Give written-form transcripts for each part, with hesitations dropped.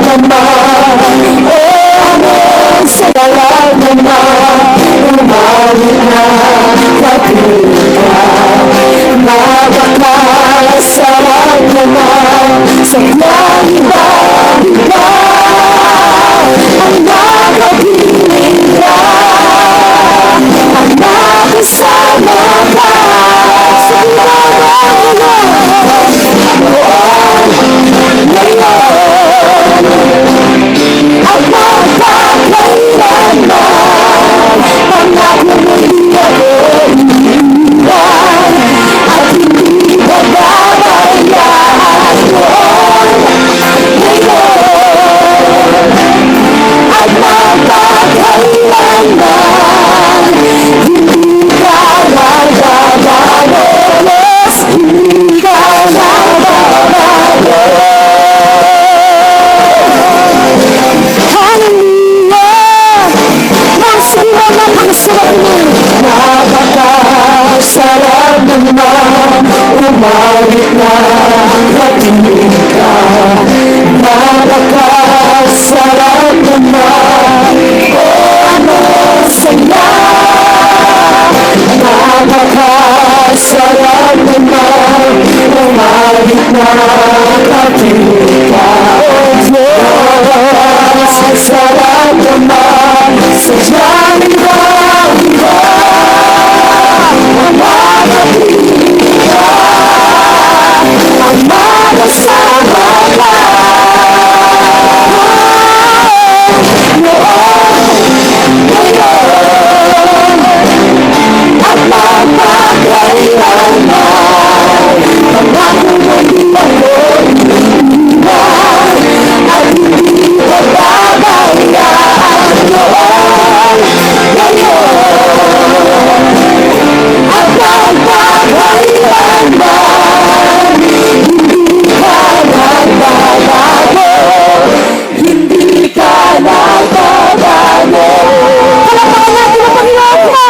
naman. Amen, sa dalag naman. Umawit na kapiling ka. Napakasarap naman sa biyang iba-iba. Ang nakapiling ka, ang nakasama ka sa ngayon, at magpapailanman. Pangako mo hindi ako iniwan, at hindi pababayaan noon, ngayon, at magpapailanman. Hindi ka nagbabago, hindi ka nagbabago. Napakasarap naman, umawit na kapiling ka. Napakasarap naman, ano saya. Napakasarap naman, umawit na kapiling ka. Napakasarap naman, sadyang iba-iba. Ang makapiling ka, ang makasama ka. Ngayon, at magpapailanman. Pangako mo di ako iniwan, at hindi pababayaan noon, ngayon, at magpapailanman. Hindi ka nagbabago, hindi ka nagbabago. Palakpakan natin ang Panginoon mo!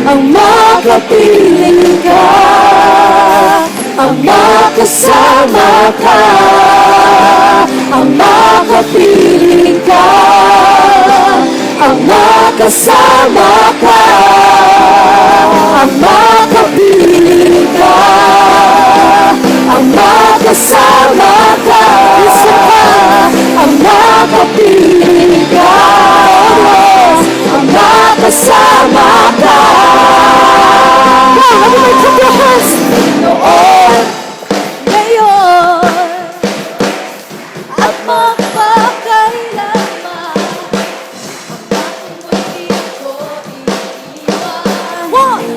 Ang makapiling ka, ang makasama ka. Ang makapiling ka, ang makasama ka. Ang makapiling ka, ang makasama ka. Isa ka, ang makapiling ka, ang makasama ka. Everybody clap your hands. Noon, ngayon, at magpakailanman.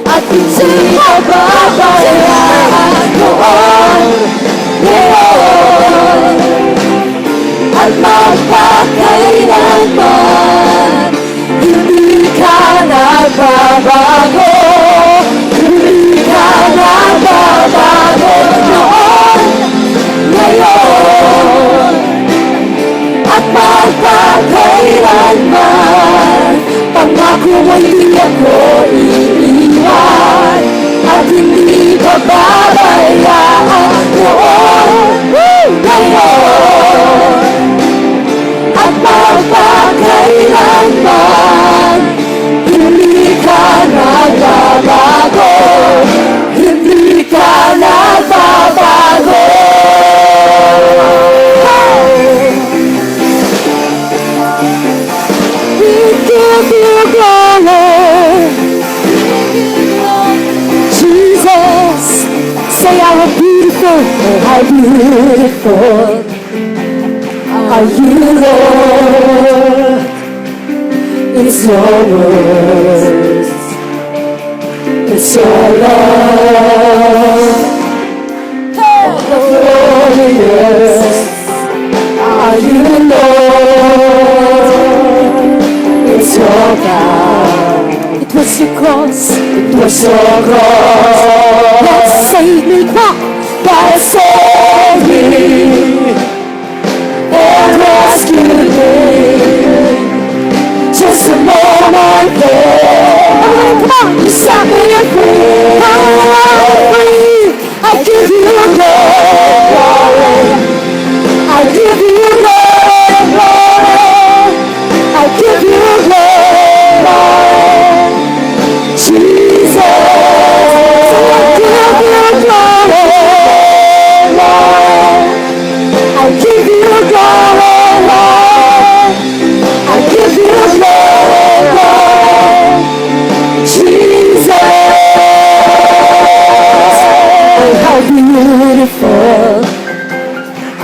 At hindi pababayaan noon, ngayon, at magpakailanman. Hindi ka nagbabago, hindi ka nagbabago noon, ngayon, at magpakailanman. Pangako mo hindi ako iniwan, at hindi pababayaan noon, ngayon, at magpakailanman. Hindi ka nagbabago, hindi ka nagbabago. We give you glory, Jesus. Say how beautiful, how beautiful are you, Lord. It's your words, it's your love. All the glorious are you, Lord. It's your God. It was your cross, it was your cross that saved me, that saved me and rescued me.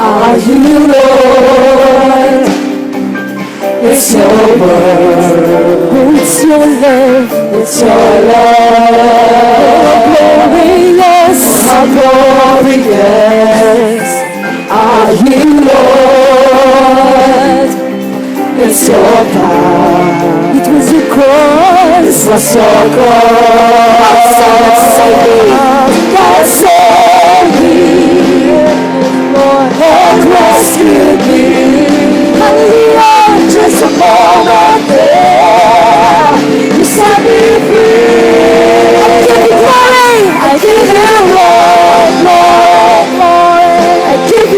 are you, Lord. It's your word, it's your love, it's your love. How glorious are you, Lord. It's your power. It was your cross. It was your cross. That saved me. Lord, and rescued me. Hallelujah. Just a moment there, you set me free. I give you glory. I give you glory, Lord. I give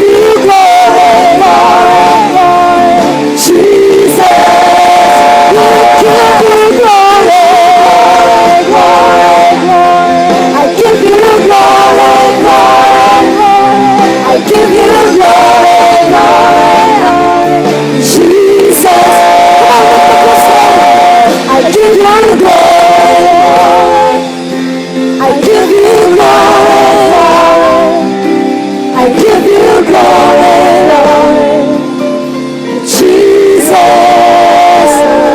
you glory, Lord. Jesus, I give you glory, Lord. I give you glory, Lord. I give you glory, Lord. Jesus, I give you glory, Lord. I give you glory, Lord. I give you glory, Lord. Jesus,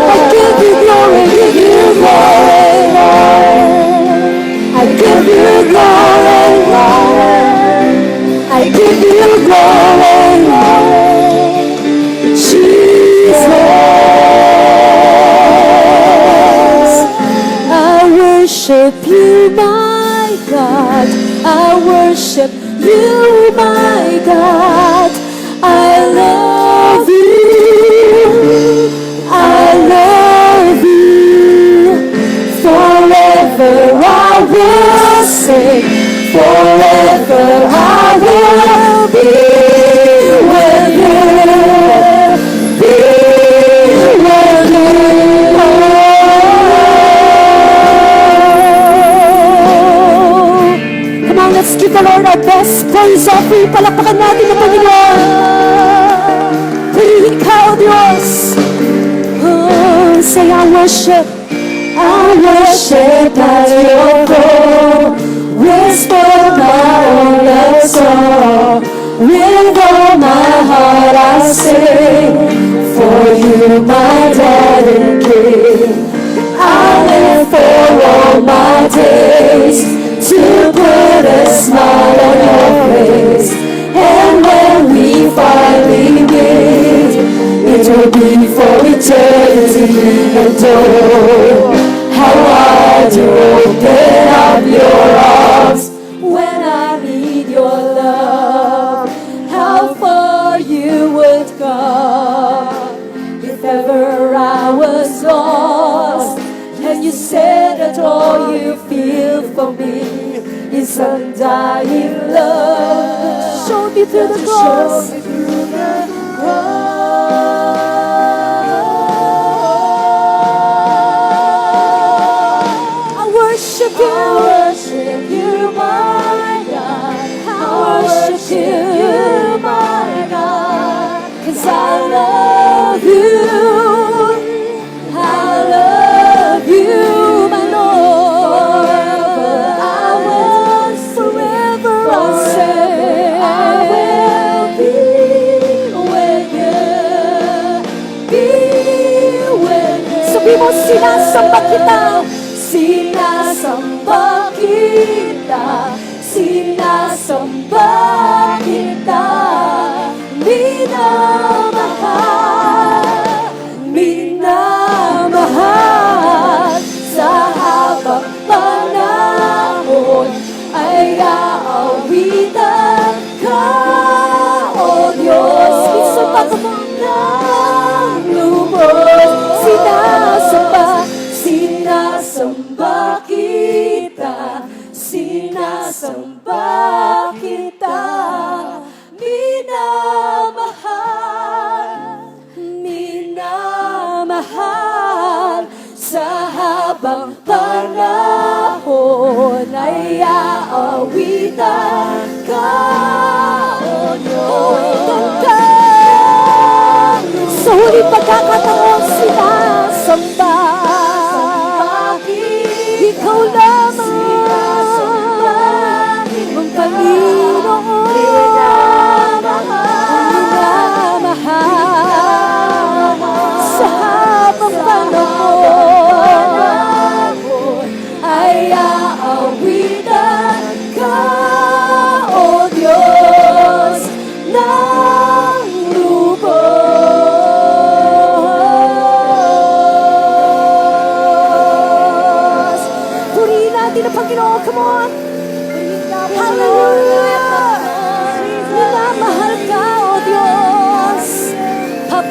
I give you glory, Lord. I give you glory, Lord. I give you glory, Lord. Jesus, I worship you, my God. I worship you, my God. I love you. I love you. Forever I will sing. Forever I will be with you. Be with you. Come on, let's give the Lord our best praise offering. Palakpakan natin ang Panginoon. Purihin ka, O Diyos. Oh, say I worship at your throne. Whisper my own love song. With all my heart I sing. For you, my dad and king. I live for all my days to put a smile on your face. And when we finally meet, it will be for eternity. And oh, how I do open up your arms when I need your love. How far you would come if ever I was lost, and you said that all you feel for me is undying love. Show me through the cross. I worship you, my God. I worship you, my God. 'Cause I love you. I love you, my Lord. I will forever say I will be with you. Be with you. Sabi mo, sinasamba kita. Sinasamba kita. Sinasamba kita. Minamahal, minamahal. Sa habang panahon ay aawitan ka, O Diyos. Isumpa ko mo ng lubos. Sinasamba, sinasamba kita. Sinasamba kita. Minamahal, minamahal. Sa habang panahon ay aawitan ka, O Diyos. Sa huling pagkakataon sinasamba, ikaw lamang.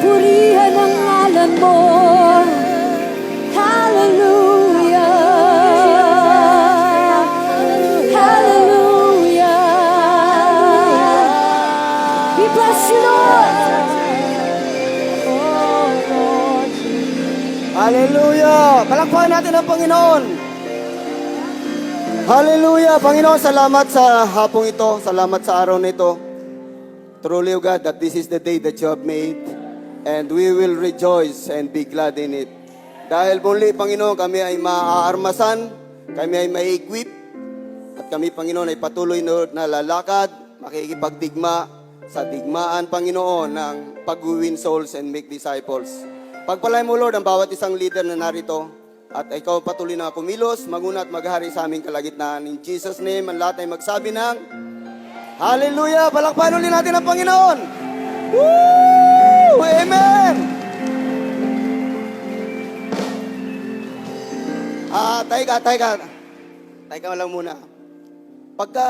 Purihan ang ngalan mo. Hallelujah. Hallelujah. We bless you, Lord. Hallelujah! Palakpakan natin ang Panginoon. Hallelujah! Panginoon, salamat sa hapong ito. Salamat sa araw na ito. Truly, O God, that this is the day that you have made, and we will rejoice and be glad in it. Dahil muli, Panginoon, kami ay maaarmasan, kami ay ma-equip, at kami, Panginoon, ay patuloy na lalakad, makikipagdigma sa digmaan, Panginoon, ng pag-win souls and make disciples. Pagpalay mo, Lord, ang bawat isang leader na narito, at ikaw patuloy na kumilos, maguna at maghari sa aming kalagitnaan. In Jesus' name, ang lahat ay magsabi ng Hallelujah! Palakpakan ulit natin ang Panginoon! Woo! Amen! Teka lang muna. Pagka,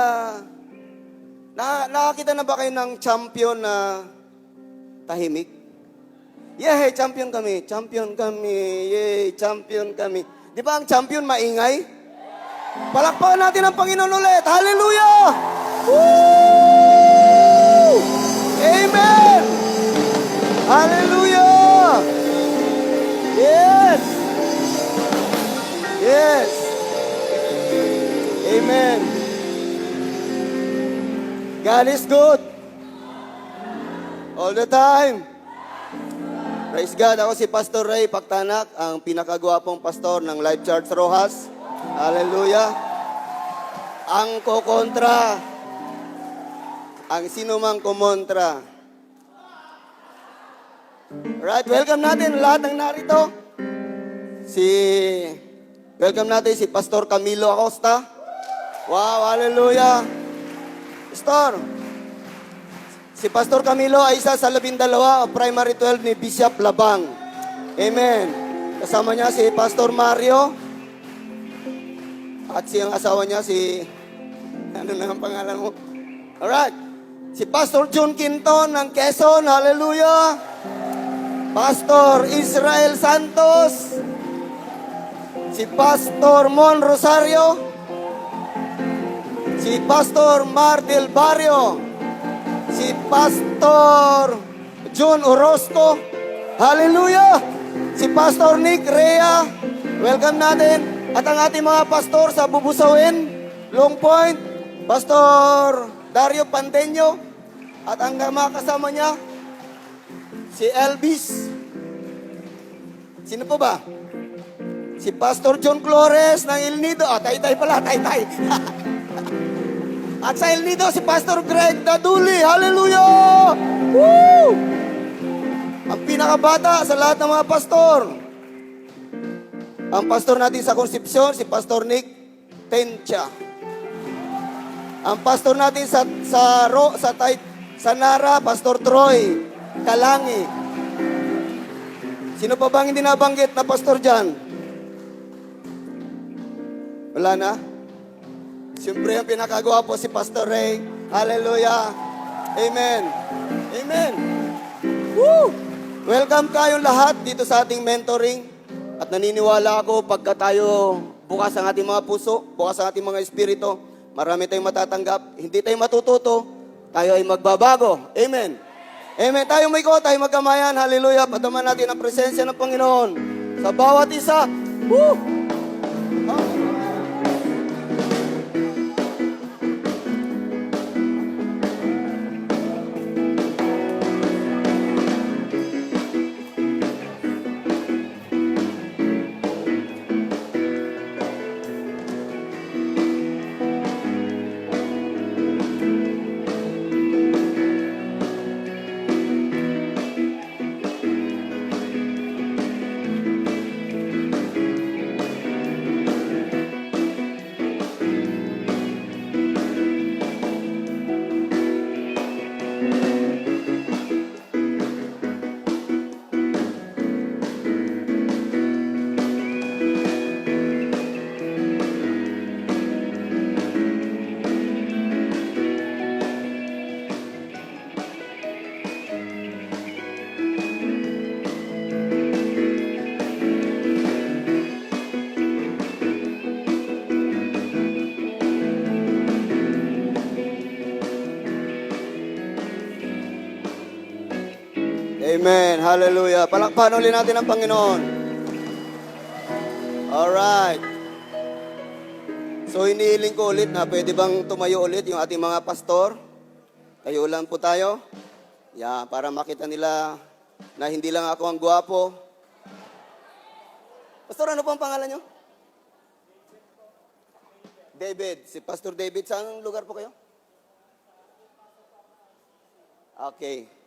nakakita na ba kayo ng champion na tahimik? Yeah, champion kami. Champion kami. Yay, champion kami. Di ba ang champion maingay? Palakpakan natin ang Panginoon ulit. Hallelujah! Woo! Amen! Hallelujah! Yes! Yes! Amen! God is good. All the time. Praise God. Ako si Pastor Ray Pagtanak, ang pinakagwapong pastor ng Life Church Rojas. Hallelujah. Ang kokontra, ang sinumang kumontra. Right, welcome natin lahat ng narito. Welcome natin si Pastor Camilo Acosta. Wow, hallelujah. Pastor, si Pastor Camilo ay isa sa 12 primary 12 ni Bishop Labang. Amen. Kasama niya si Pastor Mario. At siyang asawa niya ano na ang pangalan mo? Alright. Si Pastor John Quinton ng Quezon. Hallelujah. Pastor Israel Santos. Si Pastor Mon Rosario. Si Pastor Mar del Barrio. Si Pastor John Orozco. Hallelujah! Si Pastor Nick Rea. Welcome natin. At ang ating mga pastor sa Bubusawin, Long Point, Pastor Dario Panteño. At ang mga kasama niya, si Elvis. Sino po ba? Si Pastor John Flores ng El Nido. Taytay pala, Taytay. At sa El Nido, si Pastor Greg Daduli. Hallelujah! Woo! Ang pinakabata sa lahat ng mga pastor. Ang pastor natin sa Concepcion, si Pastor Nick Tencha. Ang pastor natin sa Nara, Pastor Troy Kalangi. Sino pa bang hindi nabanggit na pastor dyan? Wala na? Siyempre, ang pinakagwapo si Pastor Ray. Hallelujah. Amen. Amen. Woo! Welcome kayong lahat dito sa ating mentoring. At naniniwala ako pagka tayo bukas ang ating mga puso, bukas ang ating mga espiritu, marami tayong matatanggap. Hindi tayo matututo, tayo ay magbabago. Amen. Amen. Tayo may ko, tayo magkamayan. Hallelujah. Pataman natin ang presensya ng Panginoon sa bawat isa. Woo! Amen. Hallelujah. Palakpakan ulit natin ang Panginoon. Alright. So, inihiling ko ulit na pwede bang tumayo ulit yung ating mga pastor? Tayo lang po tayo. Yeah, para makita nila na hindi lang ako ang gwapo. Pastor, ano po ang pangalan nyo? David. Si Pastor David. Saan lugar po kayo? Okay.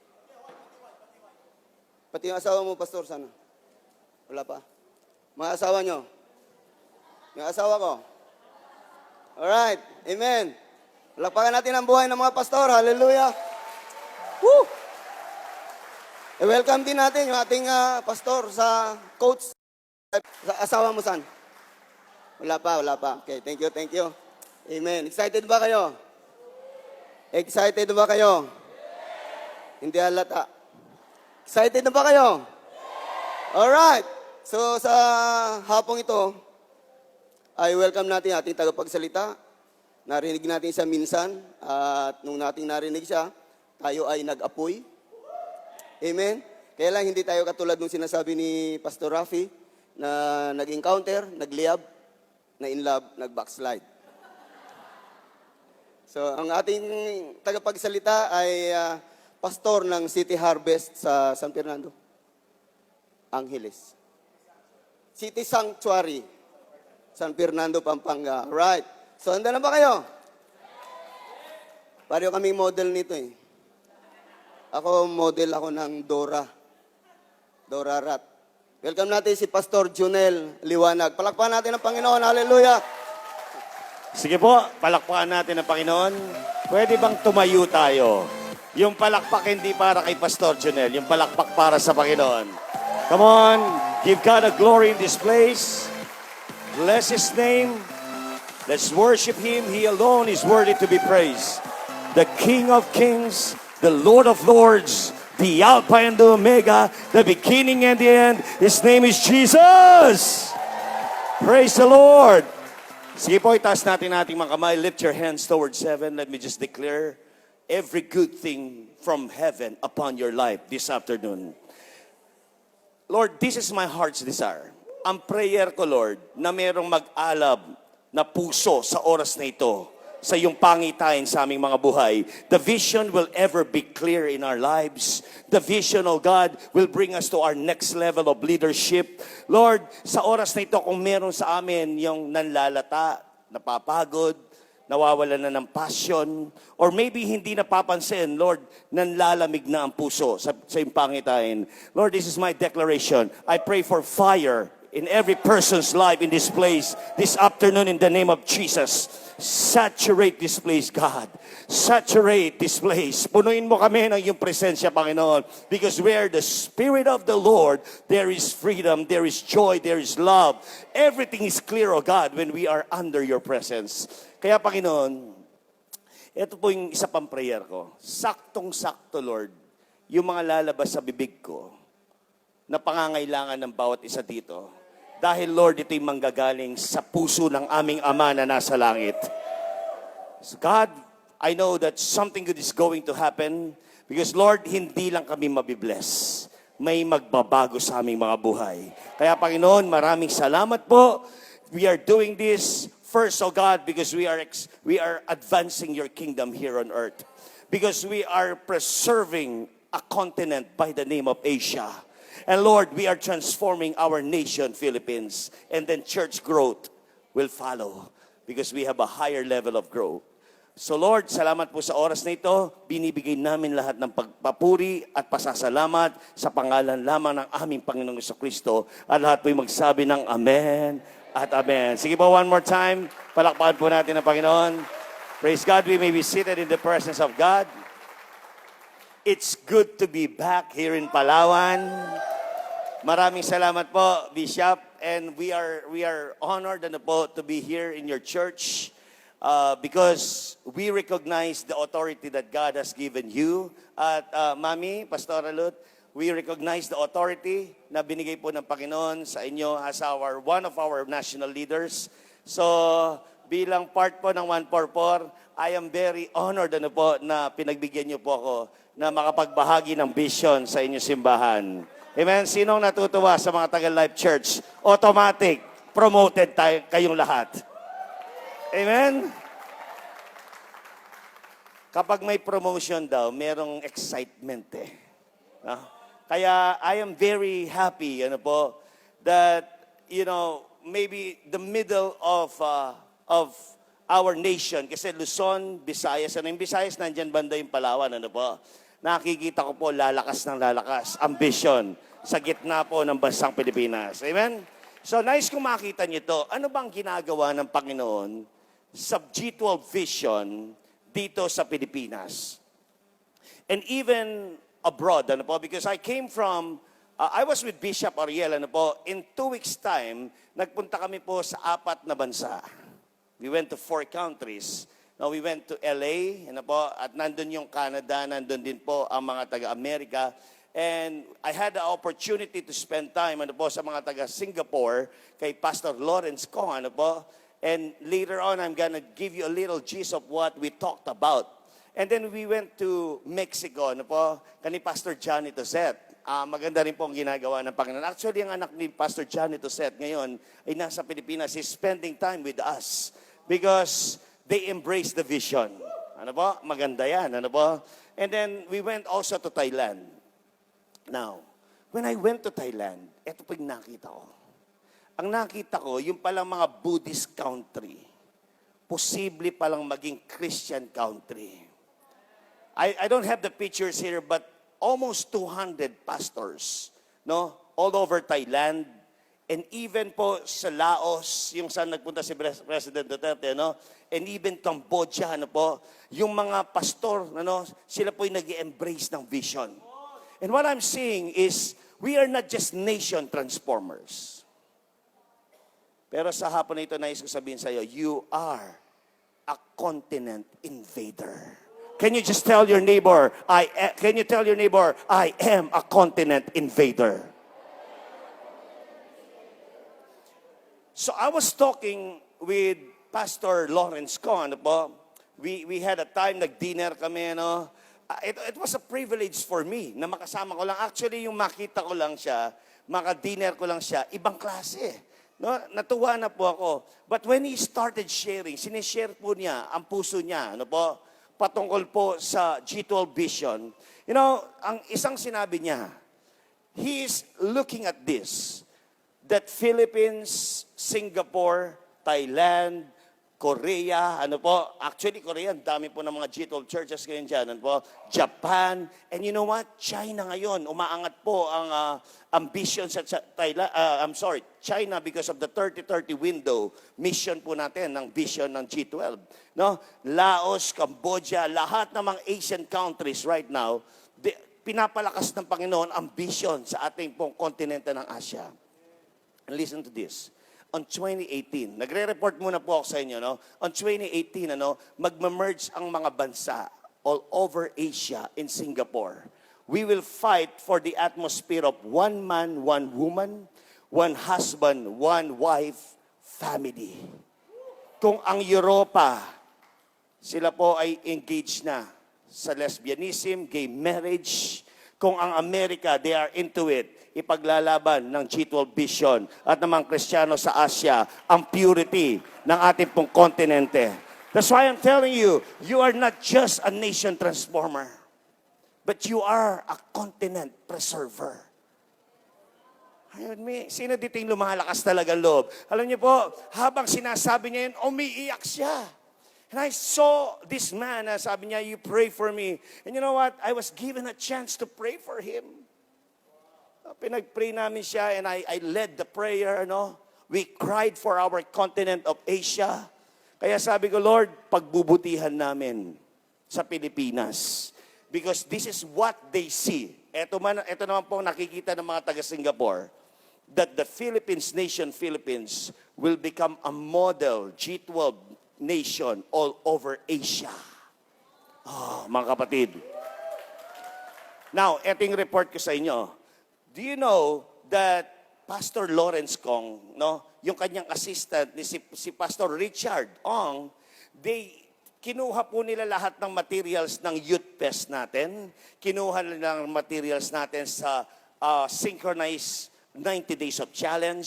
Pati yung asawa mo, Pastor, sana? Wala pa? Mga asawa nyo? Yung asawa ko? Alright. Amen. Palakpakan natin ang buhay ng mga pastor. Hallelujah. Woo! Welcome din natin yung ating pastor sa coach. Sa asawa mo, san? Wala pa, wala pa. Okay, thank you, thank you. Amen. Excited ba kayo? Excited ba kayo? Hindi halata. Excited na ba kayo? Alright. So, sa hapong ito, ay welcome natin ating tagapagsalita. Narinig natin siya minsan. At nung nating narinig siya, tayo ay nag-apoy. Amen. Kaya lang hindi tayo katulad nung sinasabi ni Pastor Rafi na nag-encounter, nagliyab, na in love, nag-backslide. So, ang ating tagapagsalita ay pastor ng City Harvest sa San Fernando, Angeles. City Sanctuary, San Fernando, Pampanga. Right. So, handa na ba kayo? Pareho kaming model nito eh. Ako, model ako ng Dora. Dora Rat. Welcome natin si Pastor Junel Liwanag. Palakpakan natin ang Panginoon. Hallelujah. Sige po, palakpakan natin ang Panginoon. Pwede bang tumayo tayo? Yung palakpak hindi para kay Pastor Junel, yung palakpak para sa Panginoon. Come on, give God a glory in this place. Bless His name. Let's worship Him. He alone is worthy to be praised. The King of Kings, the Lord of Lords, the Alpha and the Omega, the beginning and the end. His name is Jesus. Praise the Lord. Sige po, itaas natin ating mga kamay. Lift your hands towards heaven. Let me just declare every good thing from heaven upon your life this afternoon. Lord, this is my heart's desire. Ang prayer ko, Lord, na merong mag-alab na puso sa oras na ito, sa iyong pangitain sa aming mga buhay. The vision will ever be clear in our lives. The vision, oh God, will bring us to our next level of leadership. Lord, sa oras na ito, kung meron sa amin yung nanlalata, napapagod, nawawala na ng passion, or maybe hindi napapansin, Lord, nanlalamig na ang puso sa iyong pangitain. Lord, this is my declaration. I pray for fire in every person's life in this place this afternoon in the name of Jesus. Saturate this place, God. Saturate this place. Punuin mo kami ng iyong presensya, Panginoon. Because where the Spirit of the Lord, there is freedom, there is joy, there is love. Everything is clear, oh God, when we are under your presence. Kaya, Panginoon, ito po yung isa pang prayer ko. Saktong-sakto, Lord, yung mga lalabas sa bibig ko na pangangailangan ng bawat isa dito. Dahil, Lord, ito'y manggagaling sa puso ng aming Ama na nasa langit. So God, I know that something good is going to happen because, Lord, hindi lang kami mabibless. May magbabago sa aming mga buhay. Kaya, Panginoon, maraming salamat po. We are doing this first, oh God, because we are advancing your kingdom here on earth. Because we are preserving a continent by the name of Asia. And Lord, we are transforming our nation, Philippines. And then church growth will follow because we have a higher level of growth. So Lord, salamat po sa oras na ito. Binibigay namin lahat ng pagpapuri at pasasalamat sa pangalan lamang ng aming Panginoong Jesucristo. At lahat po'y magsabi ng Amen at Amen. Sige po, one more time. Palakpakan po natin ang Panginoon. Praise God, we may be seated in the presence of God. It's good to be back here in Palawan. Maraming salamat po, Bishop, and we are honored and po to be here in your church because we recognize the authority that God has given you. At Mami, Pastor Ruth, we recognize the authority na binigay po ng Panginoon sa inyo as one of our national leaders. So, bilang part po ng 144, I am very honored na pinagbigyan niyo po ako na makapagbahagi ng vision sa inyong simbahan. Amen? Sinong natutuwa sa mga Tagal Life Church? Automatic, promoted kayong lahat. Amen? Kapag may promotion daw, merong excitement eh. No? Kaya I am very happy, that, maybe the middle of our nation, kasi Luzon, Visayas, yung Visayas, nandyan banda yung Palawan, nakikita ko po lalakas ng lalakas, ambition, sa gitna po ng bansang Pilipinas. Amen? So, nice kung makita niyo to. Ano bang ginagawa ng Panginoon sa G12 Vision dito sa Pilipinas? And even abroad, because I came from, I was with Bishop Ariel, in 2 weeks' time, nagpunta kami po sa 4 na bansa. We went to 4 countries. Now, we went to LA, at nandun yung Canada, nandun din po ang mga taga-Amerika. And I had the opportunity to spend time, sa mga taga-Singapore, kay Pastor Lawrence Kong, And later on, I'm gonna give you a little gist of what we talked about. And then we went to Mexico, kani Pastor Johnny Toset. Maganda rin po ang ginagawa ng Panginoon. Actually, ang anak ni Pastor Johnny Toset ngayon ay nasa Pilipinas. He's spending time with us because they embrace the vision. Maganda yan, And then we went also to Thailand. Now, when I went to Thailand, eto po yung nakita ko. Ang nakita ko, yung palang mga Buddhist country, posible palang maging Christian country. I don't have the pictures here, but almost 200 pastors, all over Thailand, and even po sa Laos, yung saan nagpunta si President Duterte, and even Cambodia, yung mga pastor, sila po yung nag-embrace ng vision. And what I'm seeing is, we are not just nation transformers. Pero sa hapon na ito, nais ko sabihin sa iyo, you are a continent invader. Can you just tell your neighbor, I am a continent invader. So I was talking with Pastor Lawrence Con, we had a time, nag-dinner kami, It was a privilege for me na makasama ko lang. Actually, yung makita ko lang siya, maka-dinner ko lang siya, ibang klase. Natuwa na po ako. But when he started sharing, sinishare po niya ang puso niya, patungkol po sa G12 Vision. Ang isang sinabi niya, he is looking at this, that Philippines, Singapore, Thailand, Korea, actually Korea, ang dami po ng mga G12 churches ngayon dyan, Japan, and you know what? China ngayon, umaangat po ang ambition sa Thailand, China because of the 30-30 window mission po natin ng vision ng G12. Laos, Cambodia, lahat ng mga Asian countries right now, pinapalakas ng Panginoon ang vision sa ating pong kontinente ng Asia. And listen to this. On 2018, nagre-report muna po ako sa inyo, On 2018, magme-merge ang mga bansa all over Asia in Singapore. We will fight for the atmosphere of one man, one woman, one husband, one wife, family. Kung ang Europa, sila po ay engaged na sa lesbianism, gay marriage. Kung ang Amerika, they are into it, ipaglalaban ng G12 Vision at ng mga Kristiyano sa Asia ang purity ng ating pong kontinente. That's why I'm telling you, you are not just a nation transformer, but you are a continent preserver. Ayun, sino dito yung lumalakas talaga loob? Alam niyo po, habang sinasabi niya yun, umiiyak siya. And I saw this man, sabi niya, you pray for me. And you know what? I was given a chance to pray for him. Pinag-pray namin siya and I led the prayer, We cried for our continent of Asia. Kaya sabi ko, Lord, pagbubutihan namin sa Pilipinas. Because this is what they see. Ito naman po nakikita ng mga taga-Singapore. That the Philippines will become a model G12 nation all over Asia. Mga kapatid. Now, eting report ko sa inyo. Do you know that Pastor Lawrence Kong, yung kanyang assistant, si Pastor Richard Ong, they kinuha po nila lahat ng materials ng Youth Fest natin. Kinuha nila ng materials natin sa synchronized 90 Days of Challenge.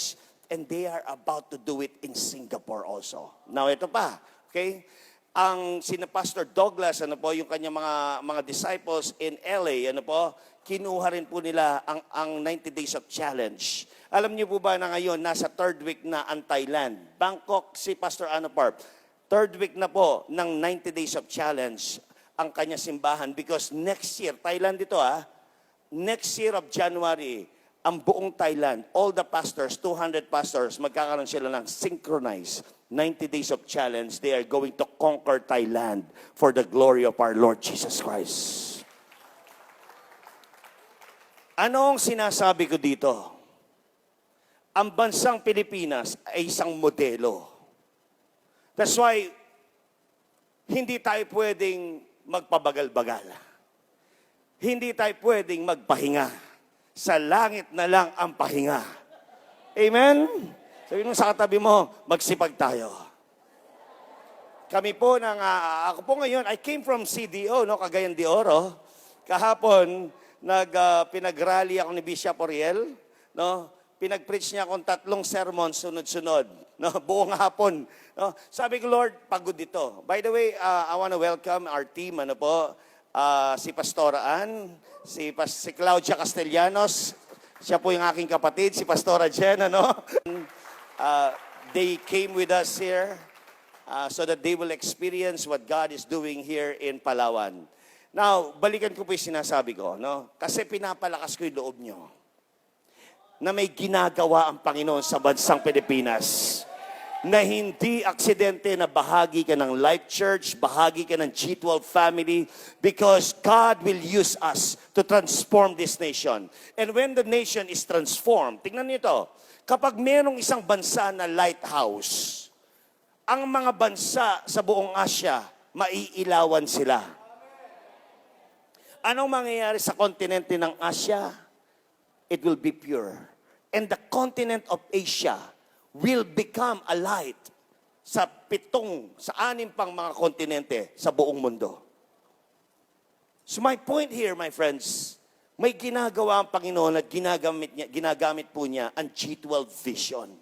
And they are about to do it in Singapore also. Now, ito pa, okay? Ang sina Pastor Douglas, ano po, yung kanyang mga disciples in LA, ano po, kinuha rin po nila ang 90 Days of Challenge. Alam niyo po ba na ngayon, nasa third week na ang Thailand? Bangkok, si Pastor Ano Parp. Third week na po ng 90 Days of Challenge ang kanya simbahan because next year, Thailand ito next year of January, ang buong Thailand, all the pastors, 200 pastors, magkakaroon sila ng synchronized 90 Days of Challenge. They are going to conquer Thailand for the glory of our Lord Jesus Christ. Anong sinasabi ko dito? Ang bansang Pilipinas ay isang modelo. That's why, hindi tayo pwedeng magpabagal-bagal. Hindi tayo pwedeng magpahinga. Sa langit na lang ang pahinga. Amen? Sabi mo sa katabi mo, magsipag tayo. Kami po, ako po ngayon, I came from CDO, Cagayan de Oro. Kahapon, pinag-rally ako ni Bishop Oriel, pinag-preach niya akong 3 sermon sunod-sunod, buong hapon. Sabi ko, Lord, pagod ito. By the way, I want to welcome our team, si Pastora Ann, si Claudia Castellanos, siya po yung aking kapatid, si Pastora Jen, they came with us here so that they will experience what God is doing here in Palawan. Now, balikan ko po yung sinasabi ko, kasi pinapalakas ko yung loob nyo na may ginagawa ang Panginoon sa bansang Pilipinas. Na hindi aksidente na bahagi ka ng Life Church, bahagi ka ng G12 family, because God will use us to transform this nation. And when the nation is transformed, tingnan niyo ito, kapag merong isang bansa na lighthouse, ang mga bansa sa buong Asia, maiilawan sila. Anong mangyayari sa kontinente ng Asia? It will be pure. And the continent of Asia will become a light sa 6 pang mga kontinente sa buong mundo. So my point here, my friends, may ginagawa ang Panginoon at ginagamit po niya ang G12 vision.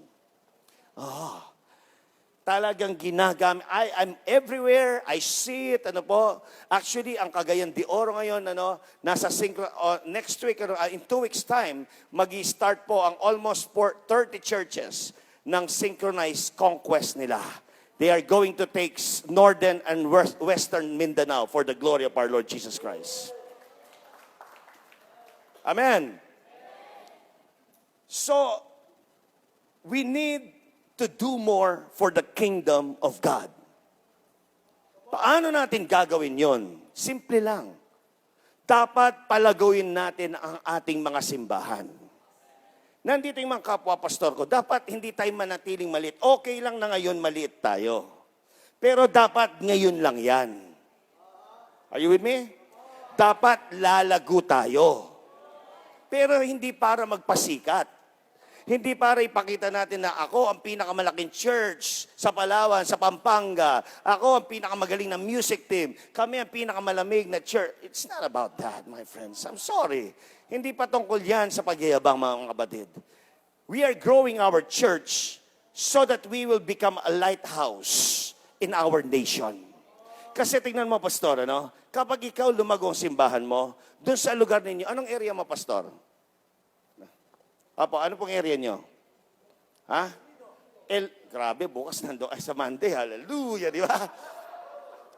Talagang ginagamit. I'm everywhere. I see it. Actually, ang Cagayan de Oro ngayon, nasa next week, in 2 weeks' time, mag-start po ang almost 30 churches ng synchronized conquest nila. They are going to take northern and western Mindanao for the glory of our Lord Jesus Christ. Amen. So, we need to do more for the kingdom of God. Paano natin gagawin yon? Simple lang. Dapat palagawin natin ang ating mga simbahan. Nandito yung mga kapwa pastor ko, dapat hindi tayo manatiling maliit. Okay lang na ngayon maliit tayo. Pero dapat ngayon lang yan. Are you with me? Dapat lalago tayo. Pero hindi para magpasikat. Hindi para ipakita natin na ako ang pinakamalaking church sa Palawan, sa Pampanga. Ako ang pinakamagaling na music team. Kami ang pinakamalamig na church. It's not about that, my friends. I'm sorry. Hindi pa tungkol yan sa pagyayabang, mga kapatid. We are growing our church so that we will become a lighthouse in our nation. Kasi tingnan mo, pastor, kapag ikaw lumago ang simbahan mo, doon sa lugar ninyo, anong area mo, pastor? Apo, ano pong area nyo? Ha? Grabe, bukas nando sa Monday. Hallelujah, di ba?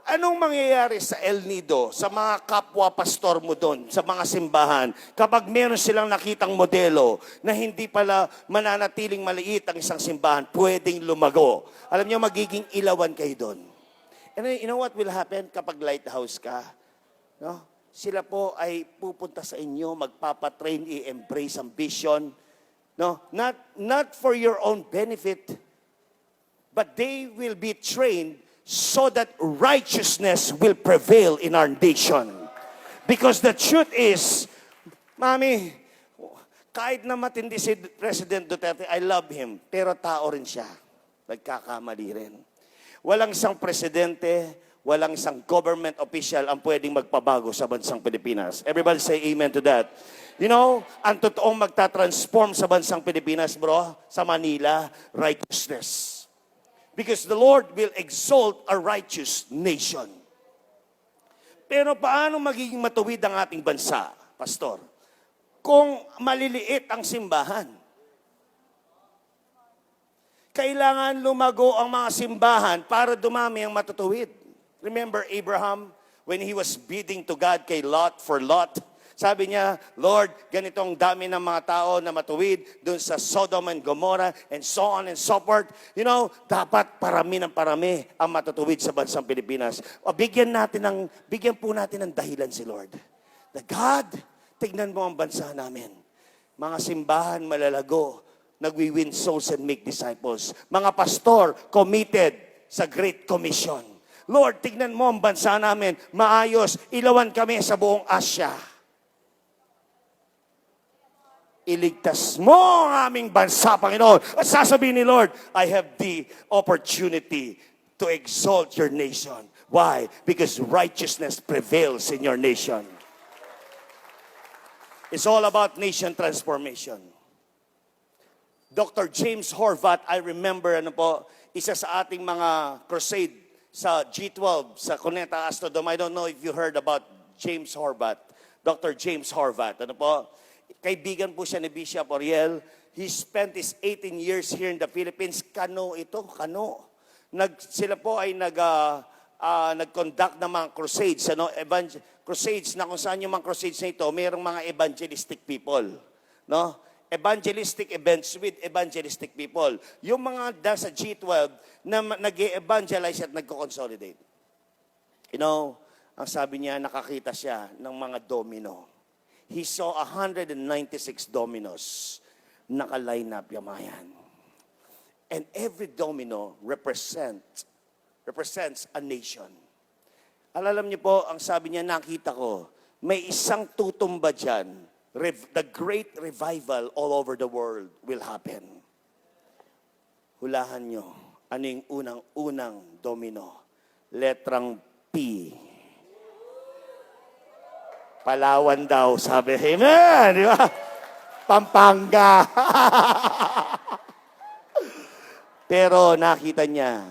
Anong mangyayari sa El Nido, sa mga kapwa pastor mo doon, sa mga simbahan, kapag meron silang nakitang modelo na hindi pala mananatiling maliit ang isang simbahan, pwedeng lumago. Alam niyo, magiging ilawan kayo doon. And you know what will happen kapag lighthouse ka? Sila po ay pupunta sa inyo, magpapatrain, i-embrace ang vision. Not for your own benefit, but they will be trained so that righteousness will prevail in our nation. Because the truth is, Mami, kahit na matindi si President Duterte, I love him, pero tao rin siya. Nagkakamali rin. Walang isang presidente, walang isang government official ang pwedeng magpabago sa bansang Pilipinas. Everybody say amen to that. You know, ang totoong magta-transform sa bansang Pilipinas, bro, sa Manila, righteousness. Because the Lord will exalt a righteous nation. Pero paano magiging matuwid ang ating bansa, Pastor? Kung maliliit ang simbahan. Kailangan lumago ang mga simbahan para dumami ang matutuwid. Remember Abraham, when he was bidding to God kay Lot for Lot, sabi niya, Lord, ganito ang dami ng mga tao na matuwid dun sa Sodom and Gomorrah and so on and so forth. You know, dapat parami ng parami ang matutuwid sa bansang Pilipinas. O bigyan po natin ng dahilan si Lord. The God, tignan mo ang bansa namin. Mga simbahan malalago, nagwi-win souls and make disciples. Mga pastor, committed sa Great Commission. Lord, tignan mo ang bansa namin, maayos, ilawan kami sa buong Asya. Iligtas mo ang aming bansa, Panginoon. At sasabihin ni Lord, I have the opportunity to exalt your nation. Why? Because righteousness prevails in your nation. It's all about nation transformation. Dr. James Horvath, I remember, isa sa ating mga crusade sa G12, sa Cuneta Astrodome. I don't know if you heard about James Horvath. Dr. James Horvath, kaibigan po siya ni Bishop Oriel. He spent his 18 years here in the Philippines. Kano. Sila po ay nag-conduct ng mga crusades. Crusades na kung saan yung mga crusades na ito, mayroong mga evangelistic people. No? Evangelistic events with evangelistic people. Yung mga nasa G12 na nag-evangelize at nagko-consolidate. You know, ang sabi niya, nakakita siya ng mga domino. He saw 196 dominoes naka-line up yamayan. And every domino represents a nation. Alam niyo po, ang sabi niya, nakita ko, may isang tutumba dyan. The great revival all over the world will happen. Hulahan niyo, ano yung unang domino? Letrang P. Palawan daw, sabi. Amen! Di ba? Pampanga. Pero nakita niya,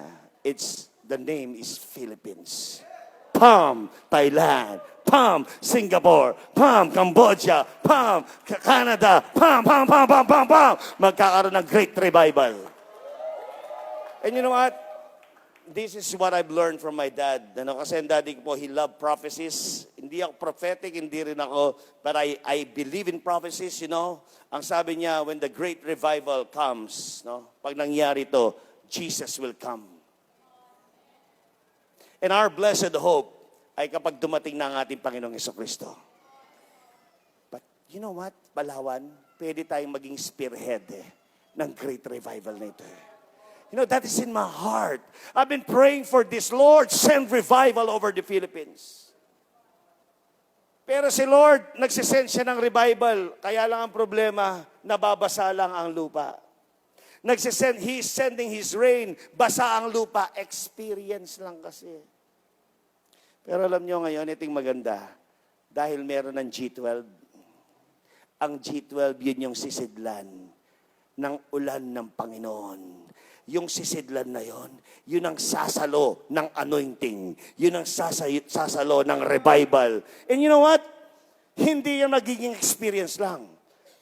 the name is Philippines. Pam, Thailand. Pam, Singapore. Pam, Cambodia. Pam, Canada. Pam. Magkakaroon ng great revival. And you know what? This is what I've learned from my dad. Kasi ang daddy ko po, he loved prophecies. Hindi ako prophetic, hindi rin ako, but I believe in prophecies, you know. Ang sabi niya, when the great revival comes, pag nangyari ito, Jesus will come. And our blessed hope ay kapag dumating na ang ating Panginoong Jesucristo. But you know what, Palawan, pwede tayong maging spearhead ng great revival na ito. You know, that is in my heart. I've been praying for this. Lord, send revival over the Philippines. Pero si Lord, nagsisend siya ng revival. Kaya lang ang problema, nababasa lang ang lupa. He is sending His rain. Basa ang lupa. Experience lang kasi. Pero alam nyo ngayon, iting maganda. Dahil meron ng G12. Ang G12, yun yung sisidlan ng ulan ng Panginoon. Yung sisidlan na yon, yun ang sasalo ng anointing. Yun ang sasalo ng revival. And you know what? Hindi yung nagiging experience lang.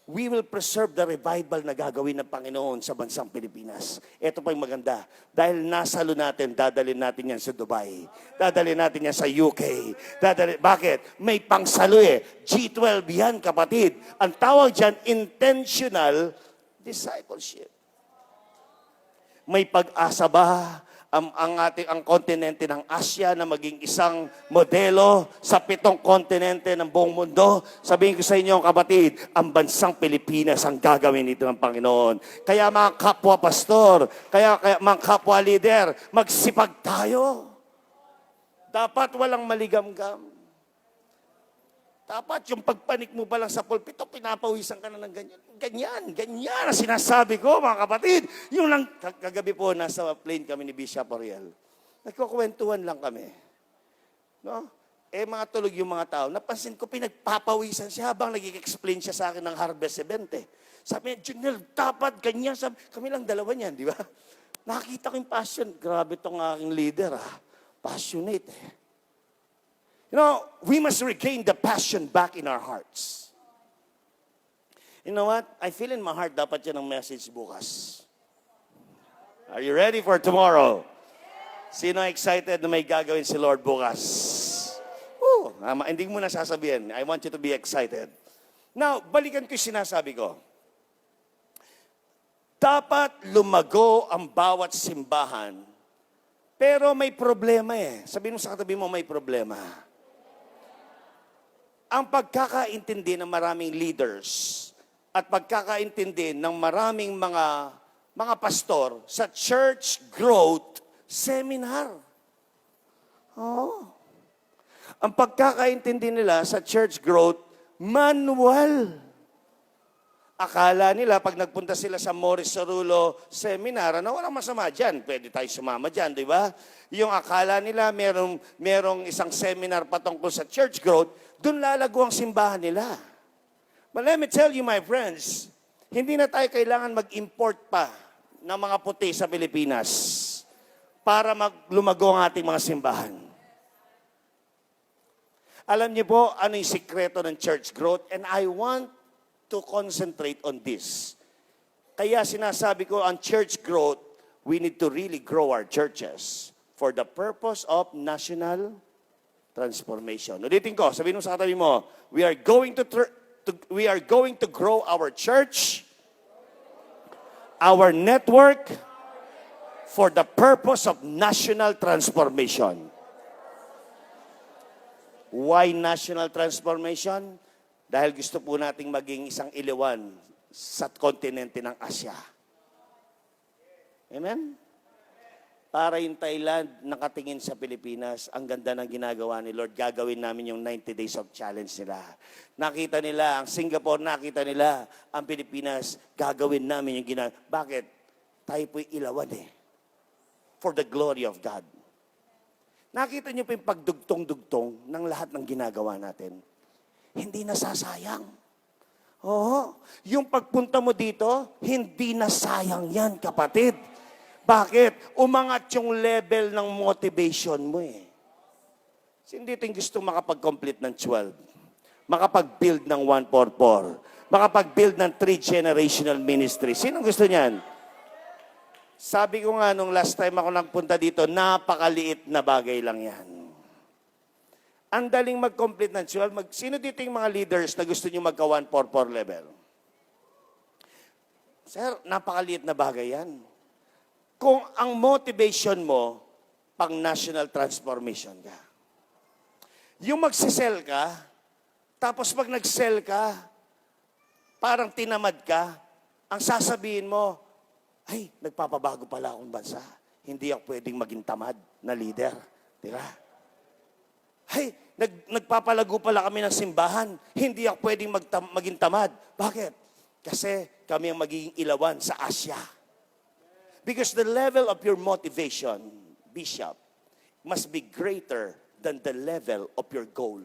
We will preserve the revival na gagawin ng Panginoon sa bansang Pilipinas. Ito pa yung maganda. Dahil nasalo natin, dadalhin natin yan sa Dubai. Dadalhin natin yan sa UK. Bakit? May pangsalo G12 yan, kapatid. Ang tawag dyan, intentional discipleship. May pag-asa ba ang kontinente ng Asia na maging isang modelo sa 7 kontinente ng buong mundo? Sabihin ko sa inyo, kapatid, ang bansang Pilipinas ang gagawin nito ng Panginoon. Kaya mga kapwa pastor, kaya mga kapwa leader, magsipag tayo. Dapat walang maligamgam. Dapat yung pagpanik mo pa lang sa pulpito, pinapawisan ka na ng ganyan. Ganyan ang sinasabi ko, mga kapatid. Yung lang, kagabi po, nasa plane kami ni Bishop Oriel. Nagkukwentuhan lang kami. No? Eh, mga tulog yung mga tao. Napansin ko, pinagpapawisan siya habang nag-explain siya sa akin ng Harvest Event eh. Sabi niya, Junel, dapat ganyan. Sabi, kami lang dalawa niyan, di ba? Nakakita ko yung passion. Grabe tong aking leader, ah. Passionate eh. You know, we must regain the passion back in our hearts. You know what? I feel in my heart, dapat yan ang message bukas. Are you ready for tomorrow? Sino excited na may gagawin si Lord bukas? Hindi mo na sasabihin. I want you to be excited. Now, balikan ko yung sinasabi ko. Dapat lumago ang bawat simbahan, pero may problema eh. Sabihin mo sa katabi mo, may problema. Ang pagkakaintindi ng maraming leaders at pagkakaintindi ng maraming mga pastor sa church growth seminar. Oh. Ang pagkakaintindi nila sa church growth, manual. Akala nila, pag nagpunta sila sa Morris Sarulo seminar, walang masama dyan. Pwede tayo sumama dyan, di ba? Yung akala nila, merong isang seminar patungkol sa church growth, dun lalago ang simbahan nila. But let me tell you, my friends, hindi na tayo kailangan mag-import pa ng mga puti sa Pilipinas para lumago ang ating mga simbahan. Alam niyo po, ano yung sikreto ng church growth? And I want to concentrate on this. Kaya sinasabi ko, ang church growth, we need to really grow our churches for the purpose of national transformation. Ulitin ko, sabihin mo sa katabi mo, we are going to grow our church, our network, for the purpose of national transformation. Why national transformation? Dahil gusto po nating maging isang iliwan sa kontinente ng Asia. Amen? Para yung Thailand nakatingin sa Pilipinas, ang ganda ng ginagawa ni Lord, gagawin namin yung 90 days of challenge nila. Nakita nila, ang Singapore, nakita nila, ang Pilipinas, gagawin namin yung ginagawa. Bakit? Tayo po'y ilawan eh. For the glory of God. Nakita niyo pa yung pagdugtong-dugtong ng lahat ng ginagawa natin. Hindi nasasayang. Oo. Yung pagpunta mo dito, hindi nasayang yan, kapatid. Bakit? Umangat yung level ng motivation mo eh. Hindi ito yung gusto makapag-complete ng 12. Makapag-build ng 144. Makapag-build ng 3 generational ministry. Sino gusto niyan? Sabi ko nga nung last time ako nagpunta dito, napakaliit na bagay lang yan. Ang daling mag-complete ng 12. Sino dito yung mga leaders na gusto nyo magka-144 level? Sir, napakaliit na bagay yan. Kung ang motivation mo, pang national transformation ka. Yung magsisell ka, tapos pag nag-sell ka, parang tinamad ka, ang sasabihin mo, ay, nagpapabago pala akong bansa. Hindi ako pwedeng maging tamad na leader. Diba? Ay, nagpapalago pala kami ng simbahan. Hindi ako pwedeng maging tamad. Bakit? Kasi kami ang magiging ilawan sa Asia. Because the level of your motivation, Bishop, must be greater than the level of your goal.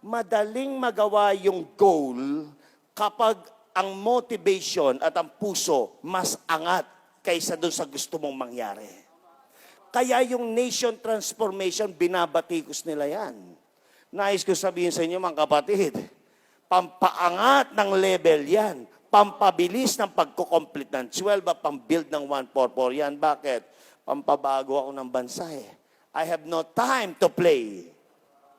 Madaling magawa yung goal kapag ang motivation at ang puso mas angat kaysa doon sa gusto mong mangyari. Kaya yung nation transformation, binabatikos nila yan. Nais ko sabihin sa inyo, mga kapatid, pampaangat ng level yan. Pampabilis ng pagkukomplete ng 12 at pambuild ng 144 yan. Bakit? Pampabago ako ng bansa eh. I have no time to play.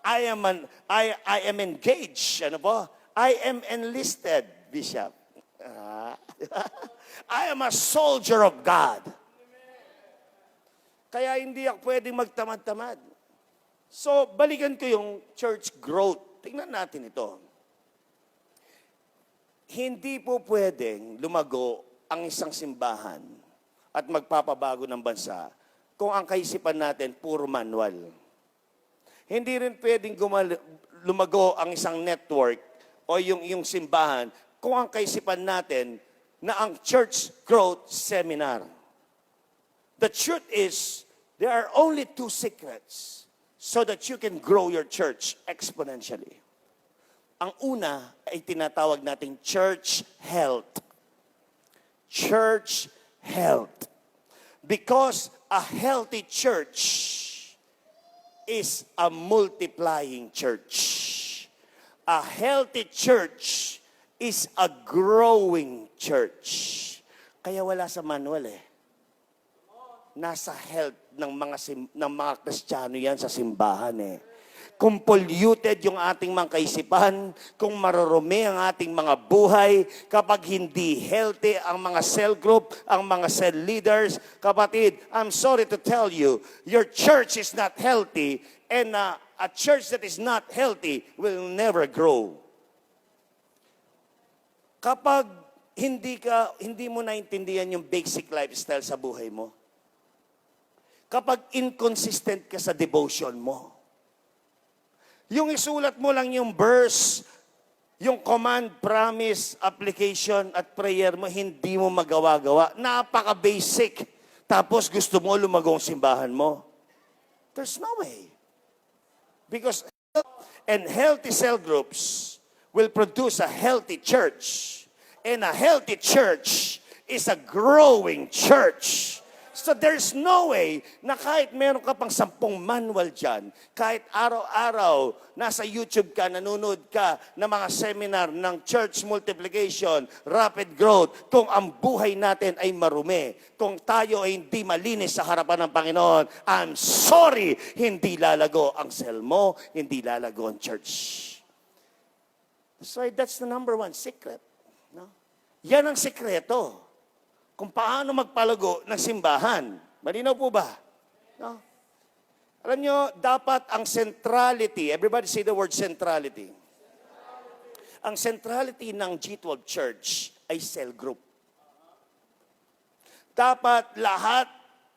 I am engaged. Ano po? I am enlisted, Bishop. I am a soldier of God. Kaya hindi ako pwedeng magtamad-tamad. So, balikan ko yung church growth. Tingnan natin ito. Hindi po pwedeng lumago ang isang simbahan at magpapabago ng bansa kung ang kaisipan natin puro manual. Hindi rin pwedeng lumago ang isang network o yung simbahan kung ang kaisipan natin na ang church growth seminar. The truth is, there are only 2 secrets so that you can grow your church exponentially. Ang una ay tinatawag nating church health. Church health. Because a healthy church is a multiplying church. A healthy church is a growing church. Kaya wala sa manual eh. Nasa health ng mga Kristiyano yan sa simbahan eh. Kung polluted yung ating mga kaisipan, kung marurumi ang ating mga buhay, kapag hindi healthy ang mga cell group, ang mga cell leaders, kapatid, I'm sorry to tell you, your church is not healthy, and a church that is not healthy will never grow. Kapag hindi mo naintindihan yung basic lifestyle sa buhay mo, kapag inconsistent ka sa devotion mo, yung isulat mo lang yung verse, yung command, promise, application, at prayer mo, hindi mo magawa-gawa. Napaka-basic. Tapos gusto mo lumagong simbahan mo. There's no way. Because healthy cell groups will produce a healthy church. And a healthy church is a growing church. So there's no way na kahit meron ka pang 10 manual dyan, kahit araw-araw nasa YouTube ka, nanonood ka ng mga seminar ng church multiplication, rapid growth, kung ang buhay natin ay marumi, kung tayo ay hindi malinis sa harapan ng Panginoon, I'm sorry, hindi lalago ang cell mo, hindi lalago ang church. So that's the number one secret. No? Yan ang sikreto. Kung paano magpalago ng simbahan. Malinaw po ba? No? Alam nyo, dapat ang centrality, everybody say the word centrality. Ang centrality ng G12 Church ay cell group. Dapat lahat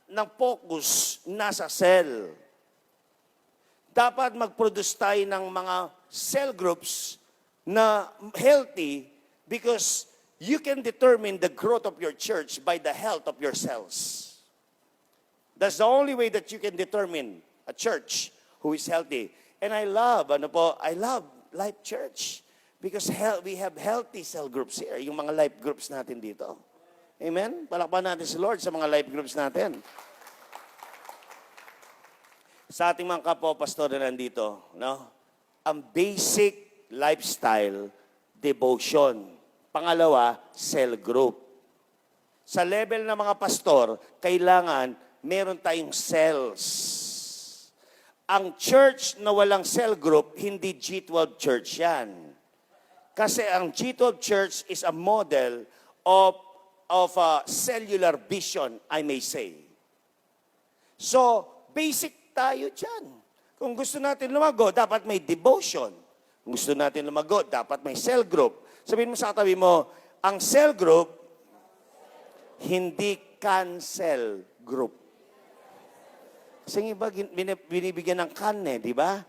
ng focus nasa cell. Dapat mag-produce tayo ng mga cell groups na healthy because you can determine the growth of your church by the health of your cells. That's the only way that you can determine a church who is healthy. And I love Life Church because we have healthy cell groups here, yung mga life groups natin dito. Amen? Palakpan natin si Lord sa mga life groups natin. Sa ating mga kapwa-pastor na nandito, no? Ang basic lifestyle, devotion. Pangalawa, cell group. Sa level ng mga pastor, kailangan meron tayong cells. Ang church na walang cell group, hindi G12 church yan. Kasi ang G12 church is a model of a cellular vision, I may say. So, basic tayo dyan. Kung gusto natin lumago, dapat may devotion. Kung gusto natin lumago, dapat may cell group. Sabihin mo sa katabi mo, ang cell group, hindi cancel group. Kasi iba, binibigyan ng can di ba?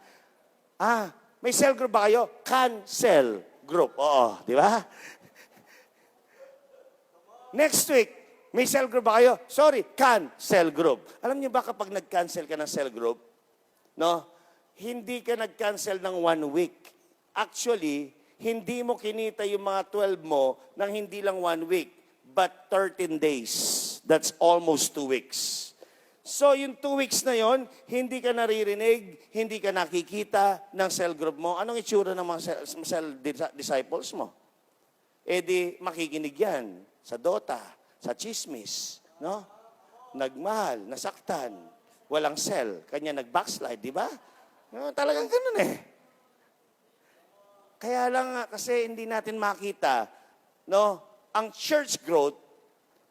May cell group ba kayo? Cancel group. Oo, di ba? Next week, may cell group ba kayo? Sorry, cancel group. Alam niyo ba kapag nag-cancel ka ng cell group, no? Hindi ka nag-cancel ng 1 week. Actually, hindi mo kinita yung mga 12 mo ng hindi lang 1 week, but 13 days. That's almost 2 weeks. So, yung 2 weeks na yon, hindi ka naririnig, hindi ka nakikita ng cell group mo. Anong itsura ng mga cell disciples mo? Eh di, makikinig yan sa Dota, sa chismis, no? Nagmahal, nasaktan, walang cell, kanya nag-backslide, di ba? No, talagang ganun eh. Kaya lang kasi hindi natin makita, no? Ang church growth,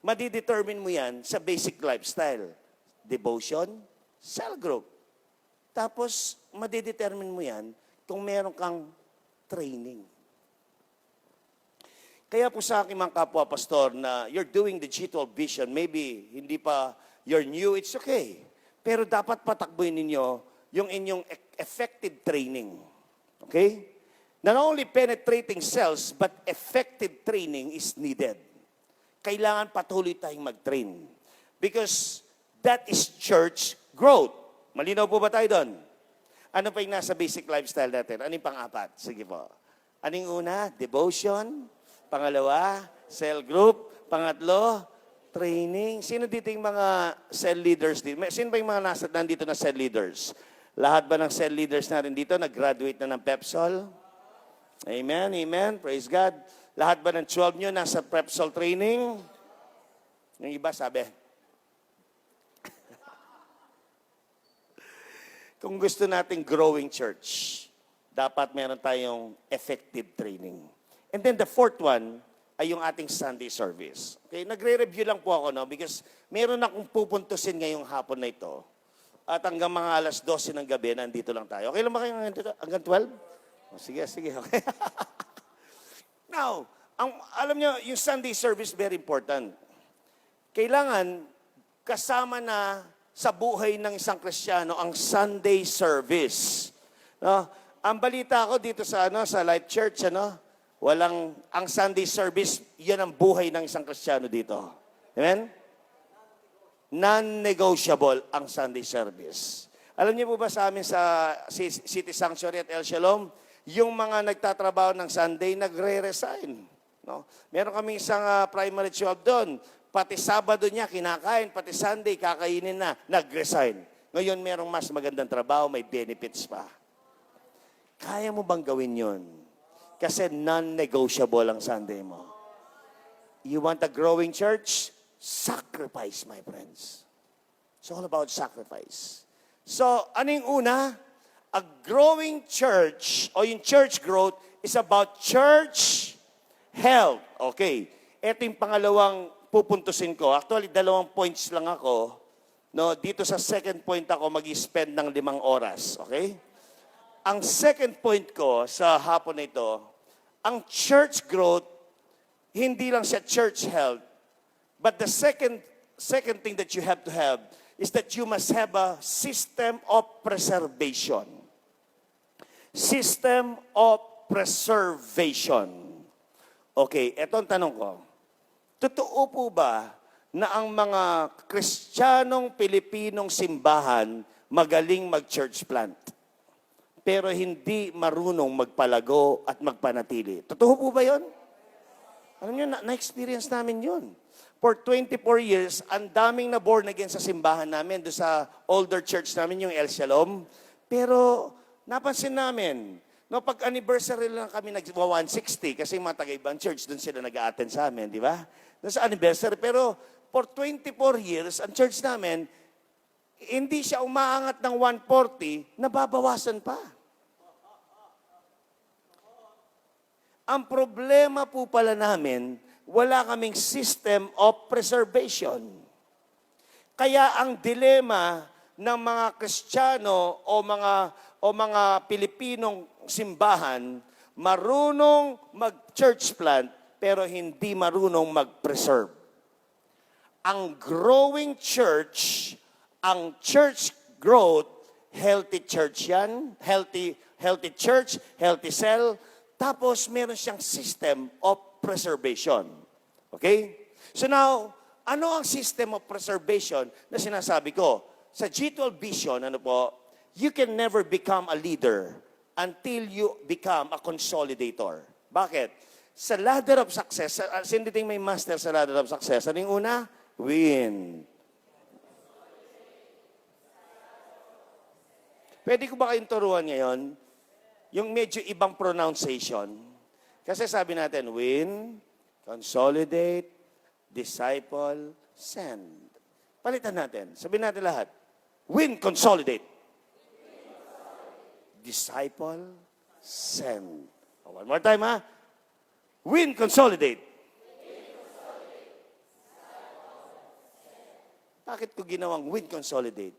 madidetermine mo yan sa basic lifestyle. Devotion, cell group. Tapos, madidetermine mo yan kung meron kang training. Kaya po sa aking mga kapwa-pastor na you're doing the G12 vision, maybe hindi pa you're new, it's okay. Pero dapat patakbuhin ninyo yung inyong effective training. Okay? Not only penetrating cells, but effective training is needed. Kailangan patuloy tayong mag-train. Because that is church growth. Malinaw po ba tayo doon? Ano pa yung nasa basic lifestyle natin? Ano yung pang-apat? Sige po. Ano yung una? Devotion. Pangalawa, cell group. Pangatlo, training. Sino dito yung mga cell leaders dito? Sino ba yung mga nandito na cell leaders? Lahat ba ng cell leaders natin dito nag-graduate na ng PEPSOL? Amen, amen. Praise God. Lahat ba ng 12 nyo nasa PEPSOL training? Yung iba sabi, kung gusto nating growing church, dapat meron tayong effective training. And then the fourth one ay yung ating Sunday service. Okay, nagre-review lang po ako, no? Because meron akong pupuntusin ngayong hapon na ito. At hanggang mga alas 12 ng gabi, nandito lang tayo. Okay lang ba kayo hanggang 12? Oh, sige, sige. Okay. Now, alam nyo, yung Sunday service, very important. Kailangan kasama na sa buhay ng isang Kristiyano ang Sunday service. No? Ang balita ko dito sa Life Church, ang Sunday service, yan ang buhay ng isang Kristiyano dito. Amen? Non-negotiable ang Sunday service. Alam niyo po ba sa amin sa City Sanctuary at El Shalom, yung mga nagtatrabaho ng Sunday, nagre-resign. No? Meron kami isang primary 12 doon. Pati Sabado niya, kinakain. Pati Sunday, kakainin na. Nag-resign. Ngayon, merong mas magandang trabaho, may benefits pa. Kaya mo bang gawin yun? Kasi non-negotiable ang Sunday mo. You want a growing church? Sacrifice, my friends. It's all about sacrifice. So, ano yung una? A growing church, o yung church growth, is about church health. Okay. Ito yung pangalawang pupuntusin ko. Actually, 2 points lang ako. No, dito sa second point ako mag-spend ng 5 oras. Okay? Ang second point ko sa hapon na ito, ang church growth, hindi lang siya church health, but the second thing that you have to have is that you must have a system of preservation. System of preservation. Okay, eto ang tanong ko. Totoo po ba na ang mga Kristiyanong Pilipinong simbahan magaling mag-church plant, pero hindi marunong magpalago at magpanatili? Totoo po ba yun? Alam niyo, na-experience namin yun. For 24 years, ang daming na born again sa simbahan namin, doon sa older church namin, yung El Shalom. Pero napansin namin, no, pag anniversary lang kami nag-160, kasi yung mga taga-ibang church, doon sila nag-a-attend sa amin, di ba? Doon sa anniversary. Pero for 24 years, ang church namin, hindi siya umaangat ng 140, nababawasan pa. Ang problema po pala namin, wala kaming system of preservation. Kaya ang dilema ng mga Kristiyano o mga Pilipinong simbahan, marunong mag-church plant, pero hindi marunong mag-preserve. Ang growing church, ang church growth, healthy church yan, healthy church, healthy cell, tapos meron siyang system of preservation. Okay? So now, ano ang system of preservation na sinasabi ko? Sa G12 Vision, you can never become a leader until you become a consolidator. Bakit? Sa ladder of success, sino dito may master sa ladder of success? Ano yung una? Win. Pwede ko ba kayong turuan ngayon? Yung medyo ibang pronunciation. Kasi sabi natin, win, consolidate, disciple, send. Palitan natin. Sabihin natin lahat. Win, consolidate. Disciple, send. One more time, ha? Win, consolidate. Bakit ko ginawang win, consolidate?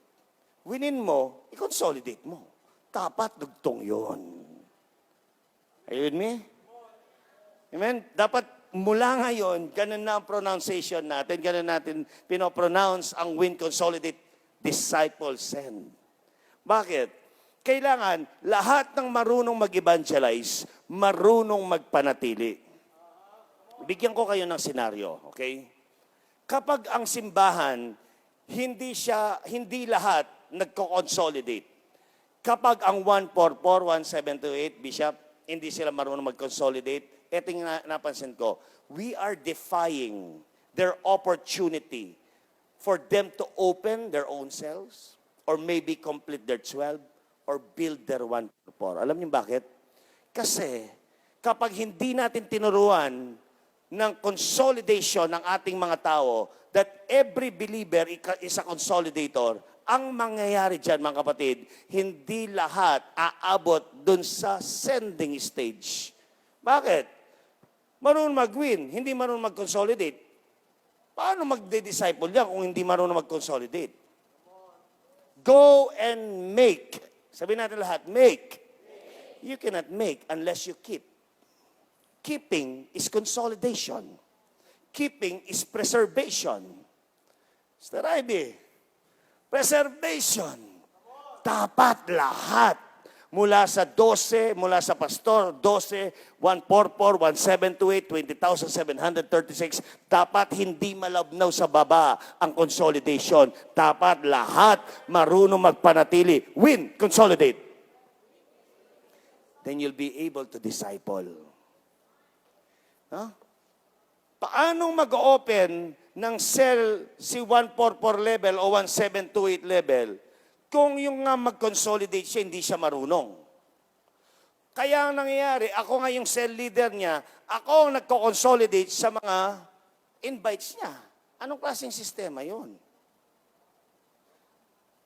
Winin mo, i-consolidate mo. Dapat dugtong yun. Are you with me? Amen? Dapat mula ngayon, ganun na ang pronunciation natin, ganun natin pinopronounce ang win, consolidate, disciple, send. Bakit? Kailangan lahat ng marunong mag-evangelize, marunong magpanatili. Bigyan ko kayo ng senaryo, okay? Kapag ang simbahan, hindi lahat nagko-consolidate. Kapag ang 144, 1728, Bishop, hindi sila marunong mag-consolidate, eto yung napansin ko, we are defying their opportunity for them to open their own cells or maybe complete their 12 or build their 144. Alam niyo bakit? Kasi kapag hindi natin tinuruan ng consolidation ng ating mga tao, that every believer is a consolidator, ang mangyayari dyan, mga kapatid, hindi lahat aabot dun sa sending stage. Bakit? Marunong mag-win, hindi marunong mag-consolidate. Paano magde-disciple yan kung hindi marunong mag-consolidate? Go and make. Sabihin natin lahat, make. You cannot make unless you keep. Keeping is consolidation. Keeping is preservation. Mr. Ivy, preservation. Dapat lahat. Mula sa 12, mula sa pastor, 12, 144, 1728, 20,736, dapat hindi malabnaw sa baba ang consolidation. Dapat lahat marunong magpanatili. Win, consolidate. Then you'll be able to disciple. Huh? Paano mag-open ng cell si 144 level o 1728 level kung yung nga mag-consolidate siya, hindi siya marunong? Kaya ang nangyayari, ako nga yung cell leader niya, ako ang nagko-consolidate sa mga invites niya. Anong klaseng sistema yun?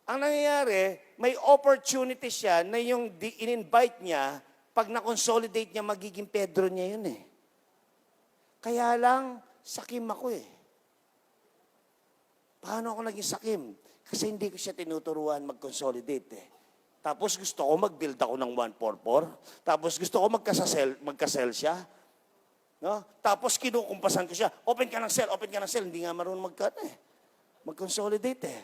Ang nangyayari, may opportunity siya na yung in-invite niya, pag na-consolidate niya, magiging Pedro niya yun eh. Kaya lang, sakim ako eh. Paano ako naging sakim? Kasi hindi ko siya tinuturuan mag-consolidate eh. Tapos gusto ko mag-build ako ng 144. Tapos gusto ko magka-cell siya. No? Tapos kinukumpasan ko siya. Open ka ng cell, open ka ng cell. Hindi nga marunong mag-consolidate eh.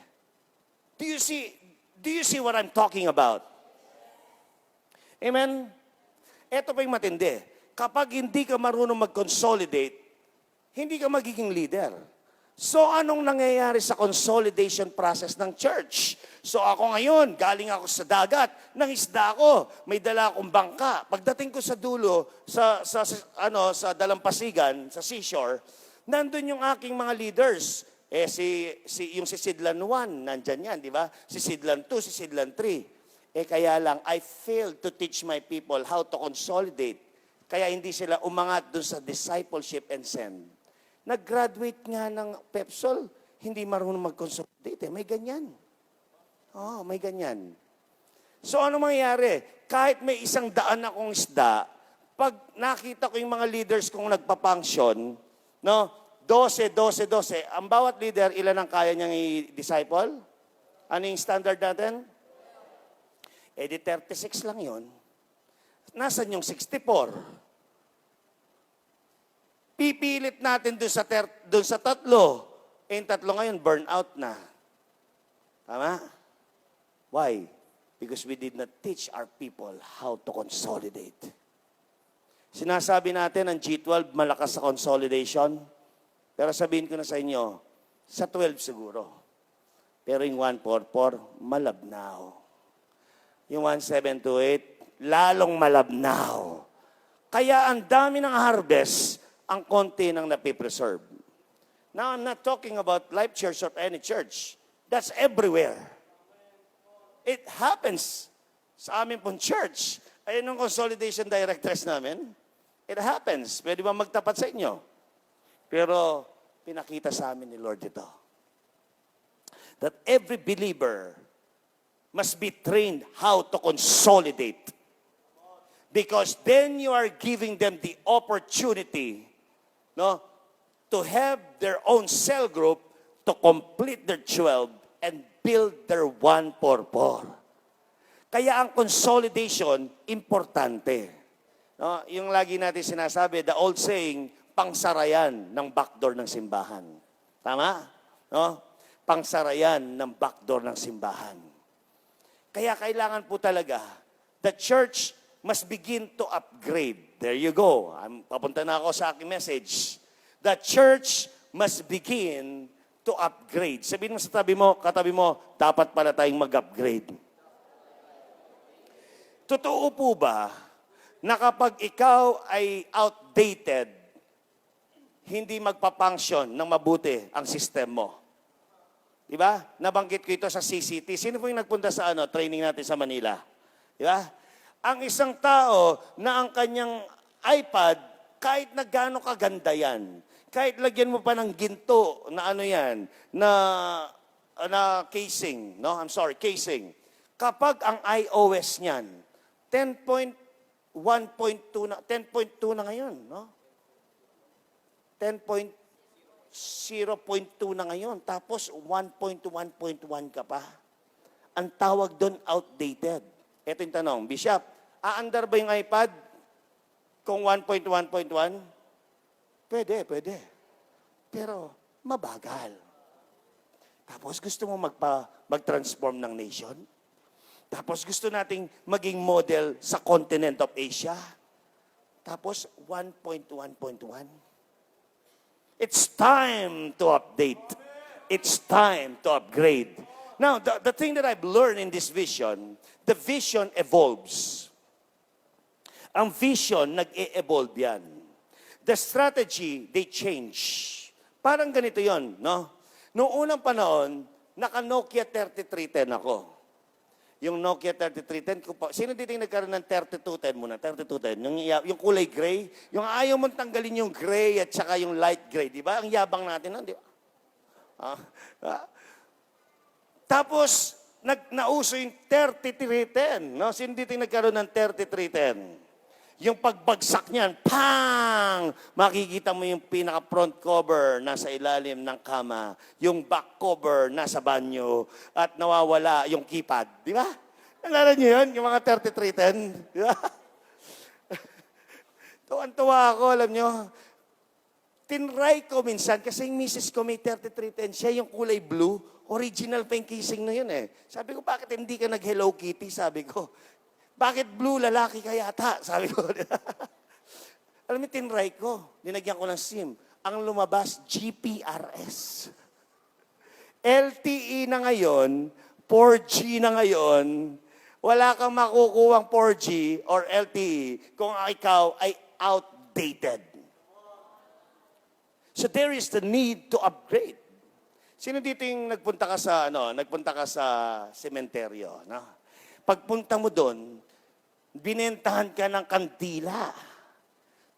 Do you see what I'm talking about? Amen? Ito pa yung matindi. Kapag hindi ka marunong mag-consolidate, hindi ka magiging leader. So, anong nangyayari sa consolidation process ng church? So, ako ngayon, galing ako sa dagat, nangisda ako, may dala akong bangka. Pagdating ko sa dulo, sa dalampasigan, sa seashore, nandun yung aking mga leaders. Yung si Sidlan 1, nandyan yan, di ba? Si Sidlan 2, si Sidlan 3. Kaya lang, I failed to teach my people how to consolidate. Kaya hindi sila umangat dun sa discipleship and send. Nag-graduate nga ng PEPSOL, hindi marunong mag-consolidate. May ganyan. May ganyan. So ano mangyayari? Kahit may 100 akong isda, pag nakita ko yung mga leaders kong nagpa-function, no, 12. Ang bawat leader, ilan ang kaya niyang i-disciple? Ano yung standard natin? Di 36 lang yun. Nasaan yung 64? Pipilit natin doon sa tatlo. Yung tatlo ngayon, burnout na. Tama? Why? Because we did not teach our people how to consolidate. Sinasabi natin, ang G12 malakas sa consolidation. Pero sabihin ko na sa inyo, sa 12 siguro. Pero yung 144, malabnaw. Yung 1728, lalong malabnaw. Kaya ang dami ng harvest, ang konti ng napipreserve. Now, I'm not talking about Life Church or any church. That's everywhere. It happens sa amin pong church. Ayun ang consolidation directors namin. It happens. Pwede ba magtapat sa inyo? Pero, pinakita sa amin ni Lord ito. That every believer must be trained how to consolidate. Because then you are giving them the opportunity, no, to have their own cell group to complete their 12 and build their 144. Kaya ang consolidation, importante. No, yung lagi natin sinasabi, the old saying, pangsarayan ng backdoor ng simbahan. Tama? No? Pangsarayan ng backdoor ng simbahan. Kaya kailangan po talaga, the church must begin to upgrade. There you go. Papunta na ako sa aking message. The church must begin to upgrade. Sabihin mo sa katabi mo, dapat pala tayong mag-upgrade. Totoo po ba na kapag ikaw ay outdated, hindi magpapunction ng mabuti ang system mo? Di ba? Nabanggit ko ito sa CCT. Sino po yung nagpunta sa training natin sa Manila? Di ba? Ang isang tao na ang kanyang iPad, kahit na gaano kaganda yan, kahit lagyan mo pa ng ginto na yan, na casing, no? I'm sorry, casing. Kapag ang iOS niyan, 10.1.2 na, 10.2 na ngayon, no? 10.0.2 na ngayon, tapos 1.1.1 ka pa. Ang tawag doon, outdated. Ito yung tanong, Bishop, aandar ba yung iPad kung 1.1.1? Pwede. Pero mabagal. Tapos gusto mo mag-transform ng nation? Tapos gusto nating maging model sa continent of Asia? Tapos 1.1.1? It's time to update. It's time to upgrade. Now, the thing that I've learned in this vision, the vision evolves. Ang vision, nag-e-evolve yan. The strategy, they change. Parang ganito yon, no? Noong unang panahon, naka-Nokia 3310 ako. Yung Nokia 3310, sino dito yung nagkaroon ng 3210 muna? 3210, yung kulay gray. Yung ayaw mong tanggalin yung gray at saka yung light gray, di ba? Ang yabang natin nun, di ba? Tapos, nauso yung 3310. No? Sino dito yung nagkaroon ng 3310? Yung pagbagsak niyan, pang! Makikita mo yung pinaka-front cover nasa ilalim ng kama, yung back cover nasa banyo, at nawawala yung keypad. Di ba? Nalala niyo yun? Yung mga 3310? Di ba? Tuwan-tuwa ako, alam niyo. Tinry ko minsan, kasi yung misis ko may 3310, siya yung kulay blue, original pa yung casing na yun eh. Sabi ko, bakit hindi ka nag-Hello Kitty? Sabi ko, bakit blue, lalaki ka yata? Sabi ko. Alam mo, tinry ko. Dinagyan ko ng SIM. Ang lumabas, GPRS. LTE na ngayon, 4G na ngayon, wala kang makukuhang 4G or LTE kung ikaw ay outdated. So there is the need to upgrade. Sino dito yung nagpunta ka sa sementeryo, no? Pagpunta mo doon, binentahan ka ng kandila.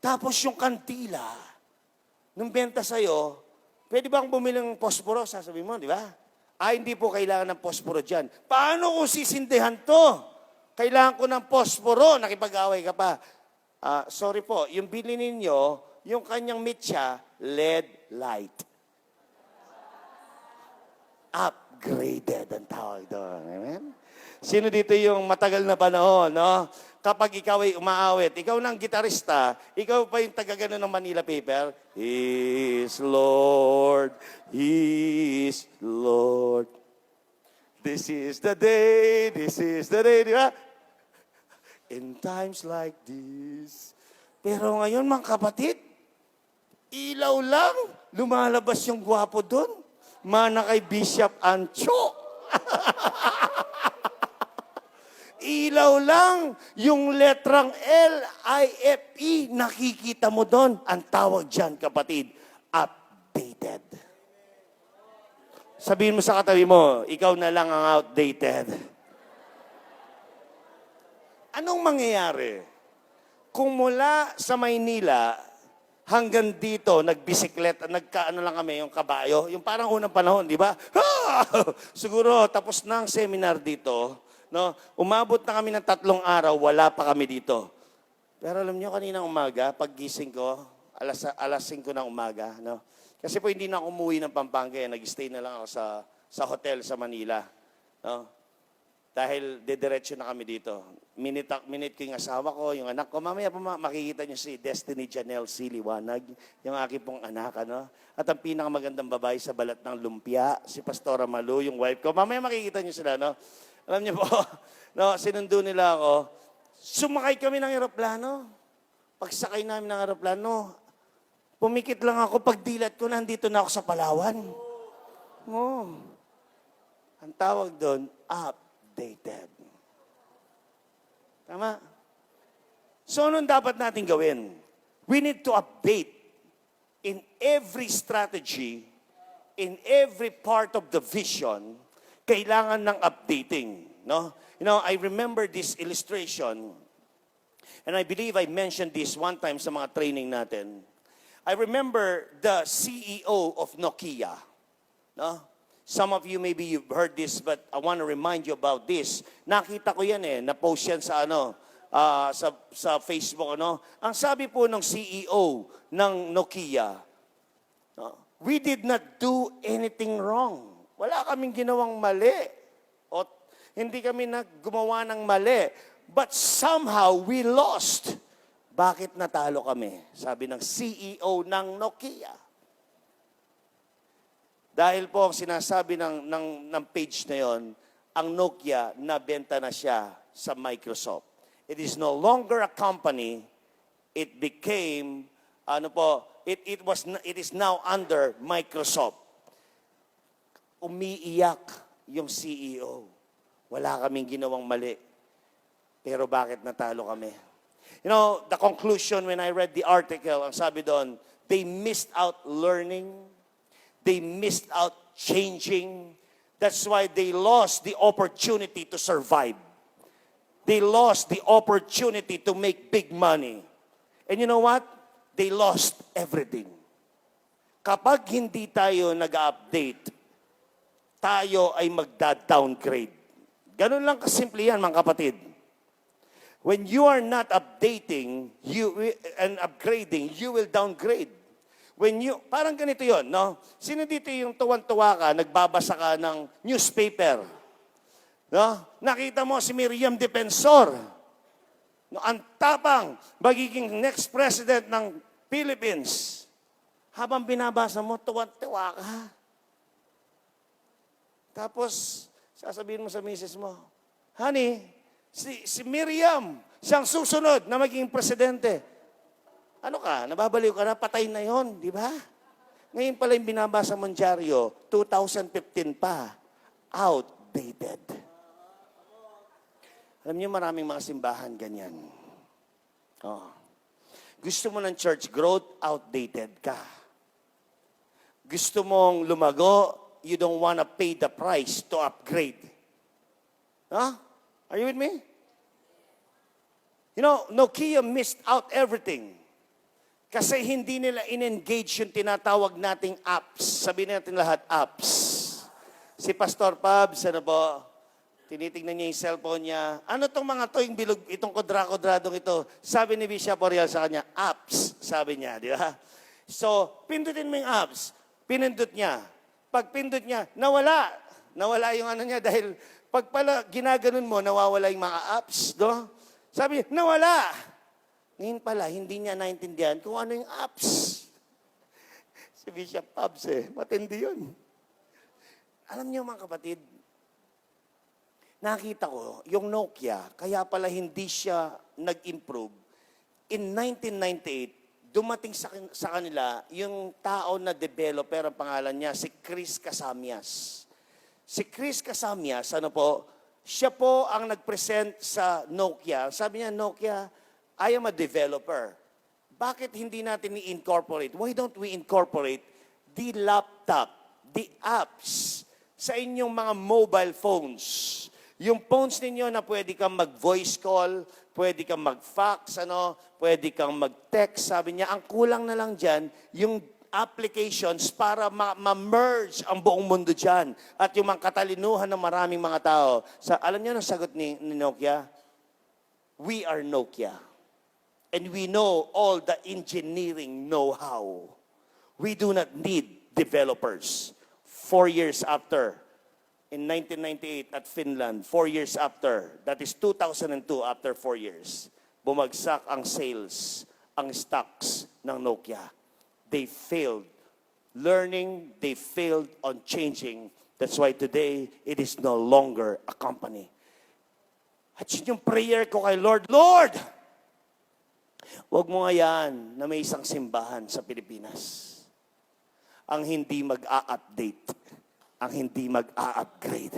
Tapos yung kandila, nung benta sa'yo, pwede bang bumili ng posporo? Sasabihin mo, di ba? Hindi po kailangan ng posporo dyan. Paano kung sisindihan to? Kailangan ko ng posporo. Nakipag-away ka pa. Sorry po, yung bili ninyo, yung kanyang mitya, LED light. Upgraded ang tawag doon. Amen? Sino dito yung matagal na panahon, no? Kapag ikaw ay umaawit, ikaw ng gitarista, ikaw pa yung tagagano ng Manila Paper, He is Lord, He is Lord. This is the day, di ba? In times like this. Pero ngayon, mga kapatid, ilaw lang, lumalabas yung gwapo doon. Mana kay Bishop Ancho. Ilaw lang, yung letrang L-I-F-E, nakikita mo doon. Ang tawag dyan, kapatid, updated. Sabihin mo sa katabi mo, ikaw na lang ang outdated. Anong mangyayari? Kung mula sa Maynila hanggang dito, nagbisikleta, lang kami, yung kabayo, yung parang unang panahon, di ba? Siguro, tapos na ang seminar dito, no? Umabot na kami ng 3 araw, wala pa kami dito. Pero alam niyo, kaninang umaga, paggising ko, alas 5 ng umaga, no? Kasi po hindi na ako umuwi ng Pampanga, nag-stay na lang ako sa hotel sa Manila. No? Dahil dediretso na kami dito. Minute ko yung asawa ko, yung anak ko. Mamaya po makikita niyo si Destiny Janelle C. Liwanag, yung aking pong anak. Ano? At ang pinakamagandang babae sa balat ng lumpia, si Pastora Malu, yung wife ko. Mamaya makikita niyo sila. No? Alam niyo po, no, sinundo nila ako. Sumakay kami ng eroplano. Pagsakay namin ng eroplano, pumikit lang ako. Pagdilat ko, nandito na ako sa Palawan. Oh. Ang tawag doon, updated. Tama? So, anong dapat natin gawin? We need to update in every strategy, in every part of the vision, kailangan ng updating. No? You know, I remember this illustration, and I believe I mentioned this one time sa mga training natin. I remember the CEO of Nokia. No? Some of you, maybe you've heard this, but I want to remind you about this. Nakita ko yan na-post yan sa sa Facebook, ano? Ang sabi po ng CEO ng Nokia, we did not do anything wrong. Wala kaming ginawang mali. O hindi kami gumawa ng mali. But somehow we lost. Bakit natalo kami? Sabi ng CEO ng Nokia. Dahil po ang sinasabi ng page na yon, ang Nokia nabenta na siya sa Microsoft. It is no longer a company. It became, it is now under Microsoft. Umiiyak yung CEO. Wala kaming ginawang mali. Pero bakit natalo kami? You know, the conclusion when I read the article, ang sabi doon, they missed out learning. They missed out changing. That's why they lost the opportunity to survive. They lost the opportunity to make big money. And you know what? They lost everything. Kapag hindi tayo nag-update, tayo ay magda-downgrade. Ganun lang kasimple yan, mga kapatid. When you are not updating and upgrading, you will downgrade. Parang ganito yon, no? Sino dito yung tuwan-tuwa ka, nagbabasa ka ng newspaper? No? Nakita mo si Miriam Defensor. No, ang tapang, magiging next president ng Philippines. Habang binabasa mo, tuwan-tuwa ka. Tapos, sasabihin mo sa misis mo, honey, si Miriam, siyang susunod na maging presidente. Ano ka? Nababaliw ka na? Patay na yon, di ba? Ngayon pala yung binabasa mong dyaryo, 2015 pa. Outdated. Alam niyo, maraming mga simbahan ganyan. Oh. Gusto mo ng church growth, outdated ka. Gusto mong lumago, you don't wanna pay the price to upgrade. Huh? Are you with me? You know, Nokia missed out everything. Kasi hindi nila in-engage yung tinatawag nating apps. Sabihin natin lahat, apps. Si Pastor Pabs, ano po, tinitingnan niya yung cellphone niya. Ano tong mga to, yung bilog, itong kodra-kodradong ito? Sabi ni Bishop Oriel sa kanya, apps, sabi niya, di ba? So, pindutin mo yung apps. Pinindot niya. Pag pindot niya, nawala. Nawala yung ano niya dahil pag pala ginaganon mo, nawawala yung mga apps, no? Sabi niya, nawala. Ngayon pala, hindi niya naintindihan kung ano yung apps. Si Bishop Pabs, matindi yun. Alam niyo mga kapatid, nakita ko, yung Nokia, kaya pala hindi siya nag-improve. In 1998, dumating sa kanila yung tao na developer, ang pangalan niya, si Chris Casamias. Si Chris Casamias, ano po, siya po ang nag-present sa Nokia. Sabi niya, Nokia, I am a developer. Bakit hindi natin i-incorporate? Why don't we incorporate the laptop, the apps, sa inyong mga mobile phones? Yung phones ninyo na pwede kang mag-voice call, pwede kang mag-fax, pwede kang mag-text. Sabi niya, ang kulang na lang dyan, yung applications para ma-merge ang buong mundo dyan. At yung mga katalinuhan ng maraming mga tao. Alam niyo ang sagot ni Nokia? We are Nokia. And we know all the engineering know-how. We do not need developers. 4 years after, in 1998 at Finland, 4 years after, that is 2002, after 4 years, bumagsak ang sales, ang stocks ng Nokia. They failed learning, they failed on changing. That's why today, it is no longer a company. At yun yung prayer ko kay Lord, Lord, huwag mo nga yan na may isang simbahan sa Pilipinas ang hindi mag-a-update, ang hindi mag-a-upgrade.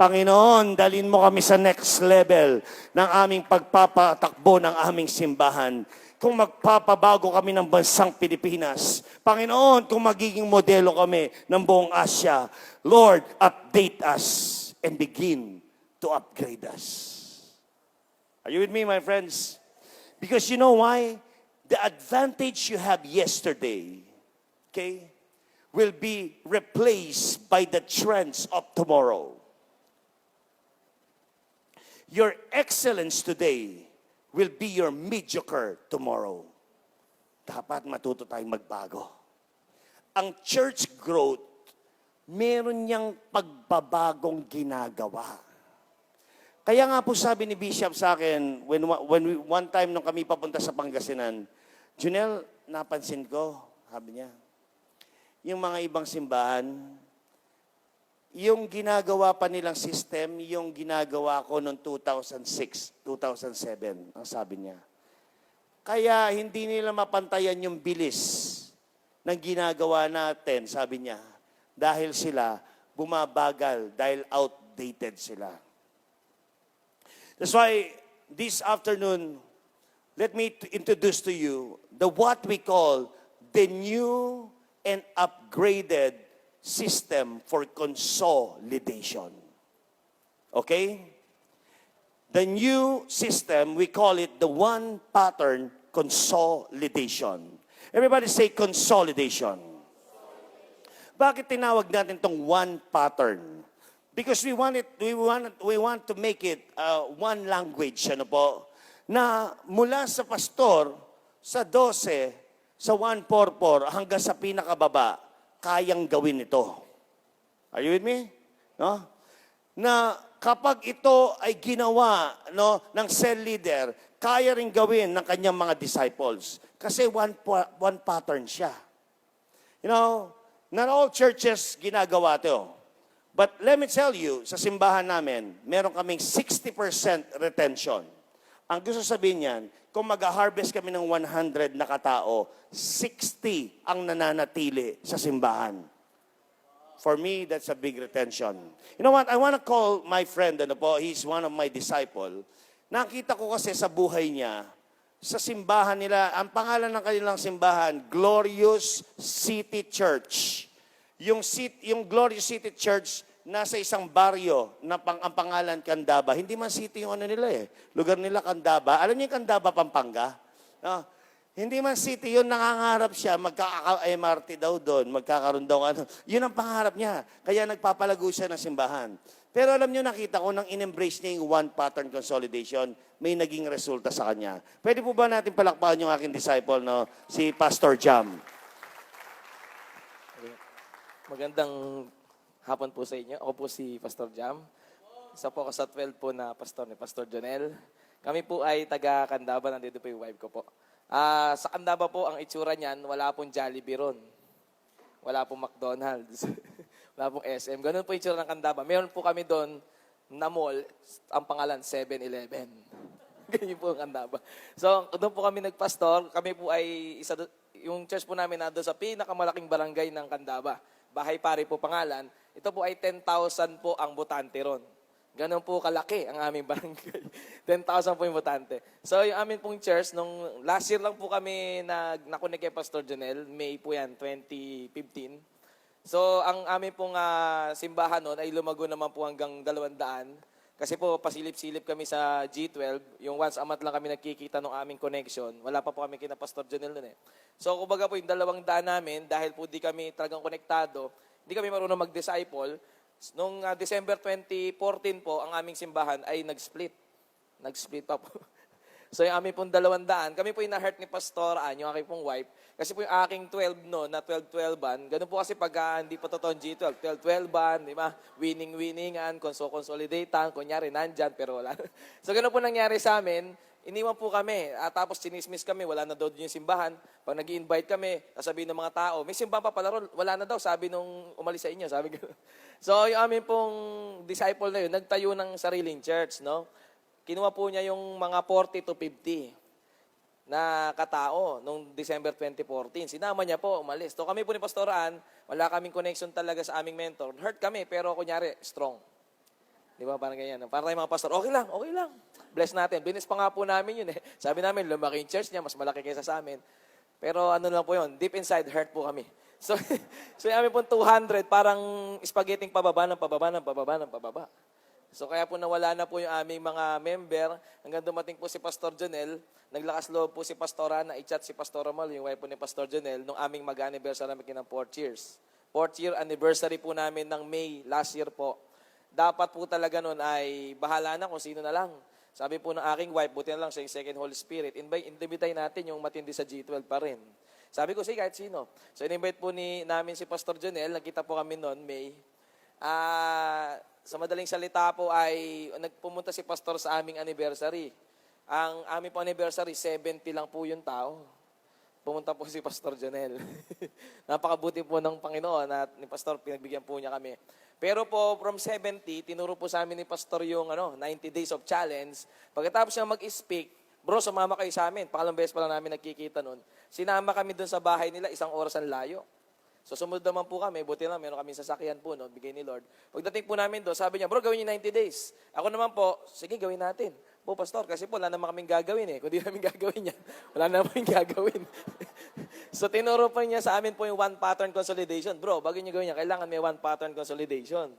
Panginoon, dalhin mo kami sa next level ng aming pagpapatakbo ng aming simbahan. Kung magpapabago kami ng bansang Pilipinas. Panginoon, kung magiging modelo kami ng buong Asya, Lord, update us and begin to upgrade us. Are you with me, my friends? Because you know why? The advantage you have yesterday, okay, will be replaced by the trends of tomorrow. Your excellence today will be your mediocre tomorrow. Dapat matuto tayong magbago. Ang church growth, meron niyang pagbabagong ginagawa. Kaya nga po sabi ni Bishop sa akin, one time nung kami papunta sa Pangasinan, Junel, napansin ko, sabi niya, yung mga ibang simbahan, yung ginagawa pa nilang system, yung ginagawa ko noong 2006, 2007, ang sabi niya. Kaya hindi nila mapantayan yung bilis ng ginagawa natin, sabi niya, dahil sila bumabagal, dahil outdated sila. That's why this afternoon, let me introduce to you what we call the new and upgraded system for consolidation. Okay? The new system, we call it the one pattern consolidation. Everybody say consolidation. Bakit tinawag natin itong one pattern? Because we want to make it one language, ano po, na mula sa pastor, sa 12, sa 144, hanggang sa pinakababa, kayang gawin ito. Are you with me? No? Na kapag ito ay ginawa ng cell leader, kaya rin gawin ng kanyang mga disciples. Kasi one pattern siya. You know, not all churches ginagawa ito. But let me tell you, sa simbahan namin, meron kaming 60% retention. Ang gusto sabihin niyan, kung mag-harvest kami ng 100 na katao, 60 ang nananatili sa simbahan. For me, that's a big retention. You know what? I want to call my friend, he's one of my disciple. Nakita ko kasi sa buhay niya, sa simbahan nila, ang pangalan ng kanilang simbahan, Glorious City Church. Yung Glorious City Church, nasa isang baryo na ang pangalan Candaba. Hindi man city yung nila eh. Lugar nila Candaba. Alam niyo yung Candaba, Pampanga? No? Hindi man city yun, nangangarap siya, magkaka-MRT daw doon, magkakaroon daw ano. Yun ang pangarap niya. Kaya nagpapalago siya ng simbahan. Pero alam niyo, nakita ko, nang in-embrace niya yung one pattern consolidation, may naging resulta sa kanya. Pwede po ba natin palakpakan yung aking disciple, si Pastor Jam? Magandang hapon po sa inyo. Ako po si Pastor Jam. Isa po ako sa 12 po na pastor ni Pastor Jonel. Kami po ay taga Candaba. Nandito po yung wife ko po. Sa Candaba po, ang itsura niyan, wala pong Jollibee ron. Wala pong McDonald's. Wala pong SM. Ganun po yung itsura ng Candaba. Meron po kami doon na mall, ang pangalan 7-Eleven. Ganyan po ang Candaba. So, doon po kami nagpastor. Kami po ay yung church po namin na doon sa pinakamalaking barangay ng Candaba. Bahay Pare po pangalan. Ito po ay 10,000 po ang botante ron. Ganon po kalaki ang aming barangay. 10,000 po yung botante. So yung amin pong church, nung last year lang po kami nakunik kay Pastor Jonel, May po yan, 2015. So ang amin pong simbahan noon ay lumago naman po hanggang 200. Kasi po pasilip-silip kami sa G12, yung once a month lang kami nagkikita ng aming connection. Wala pa po kami kina Pastor Jonel noon eh. So kumbaga po yung 200 namin, dahil po di kami talagang konektado, hindi kami marunong mag-disciple. Noong December 2014 po, ang aming simbahan ay nag-split. Nag-split pa po. So yung aming pong 200, kami po yung na-hurt ni Pastor yung aking pong wife. Kasi po yung aking 12 no, na 12-12an, ganun po kasi pag hindi pa totoong G12, 12-12an, di ba? Winning-winningan, consolidatean, kunyari nandyan, pero wala. So ganun po nangyari sa amin. Iniwan po kami, tapos sinismis kami, wala na daw yung simbahan. Pag nag-i-invite kami, sasabihin ng mga tao, may simbahan pa pala ron, wala na daw, sabi nung umalis sa inyo, sabi ko. So yung amin pong disciple na yun, nagtayo ng sariling church, no? Kinuha po niya yung mga 40 to 50 na katao nung December 2014. Sinama niya po, umalis. So kami po ni Pastoran, wala kaming connection talaga sa aming mentor. Hurt kami, pero kunyari, strong. Di ba? Parang ganyan. Para tayong mga pastor, okay lang, okay lang. Bless natin. Binis pa nga po namin yun eh. Sabi namin, lumaki yung church niya, mas malaki kaysa sa amin. Pero ano lang po yun, deep inside, hurt po kami. So, so yung amin po 200, parang spaghetti pababa ng pababa ng pababa ng pababa. So kaya po nawala na po yung aming mga member. Hanggang dumating po si Pastor Jonel, naglakas loob po si Pastora na i-chat si Pastor Mal, yung wife po ni Pastor Jonel, nung aming mag-anniversary namin ng 4 years. 4th year anniversary po namin ng May last year po. Dapat po talaga nun ay bahala na kung sino na lang. Sabi po ng aking wife, buti na lang siya yung second Holy Spirit, invite natin yung matindi sa G12 pa rin. Sabi ko, sige, kahit sino. So, in-invite po namin si Pastor Jonel, nagkita po kami noon, May. Sa madaling salita po ay nagpumunta si Pastor sa aming anniversary. Ang aming po anniversary, 70 lang po yung tao. Pumunta po si Pastor Jonel. Napakabuti po ng Panginoon at ni Pastor, pinagbigyan po niya kami. Pero po, from 70, tinuro po sa amin ni Pastor yung 90 days of challenge. Pagkatapos niya mag-speak, bro, sumama kayo sa amin. Pangalang beses pa lang namin nagkikita nun. Sinama kami dun sa bahay nila, 1 oras ang layo. So sumunod naman po kami, buti lang, meron kami sasakyan po, no, bigay ni Lord. Pagdating po namin doon, sabi niya, bro, gawin niyo 90 days. Ako naman po, sige, gawin natin. Po, Pastor, kasi po, wala naman kaming gagawin eh. Kung di namin gagawin yan, wala naman kaming gagawin. So tinuro pa niya sa amin po yung one pattern consolidation. Bro, bago niyo gawin yan, kailangan may one pattern consolidation.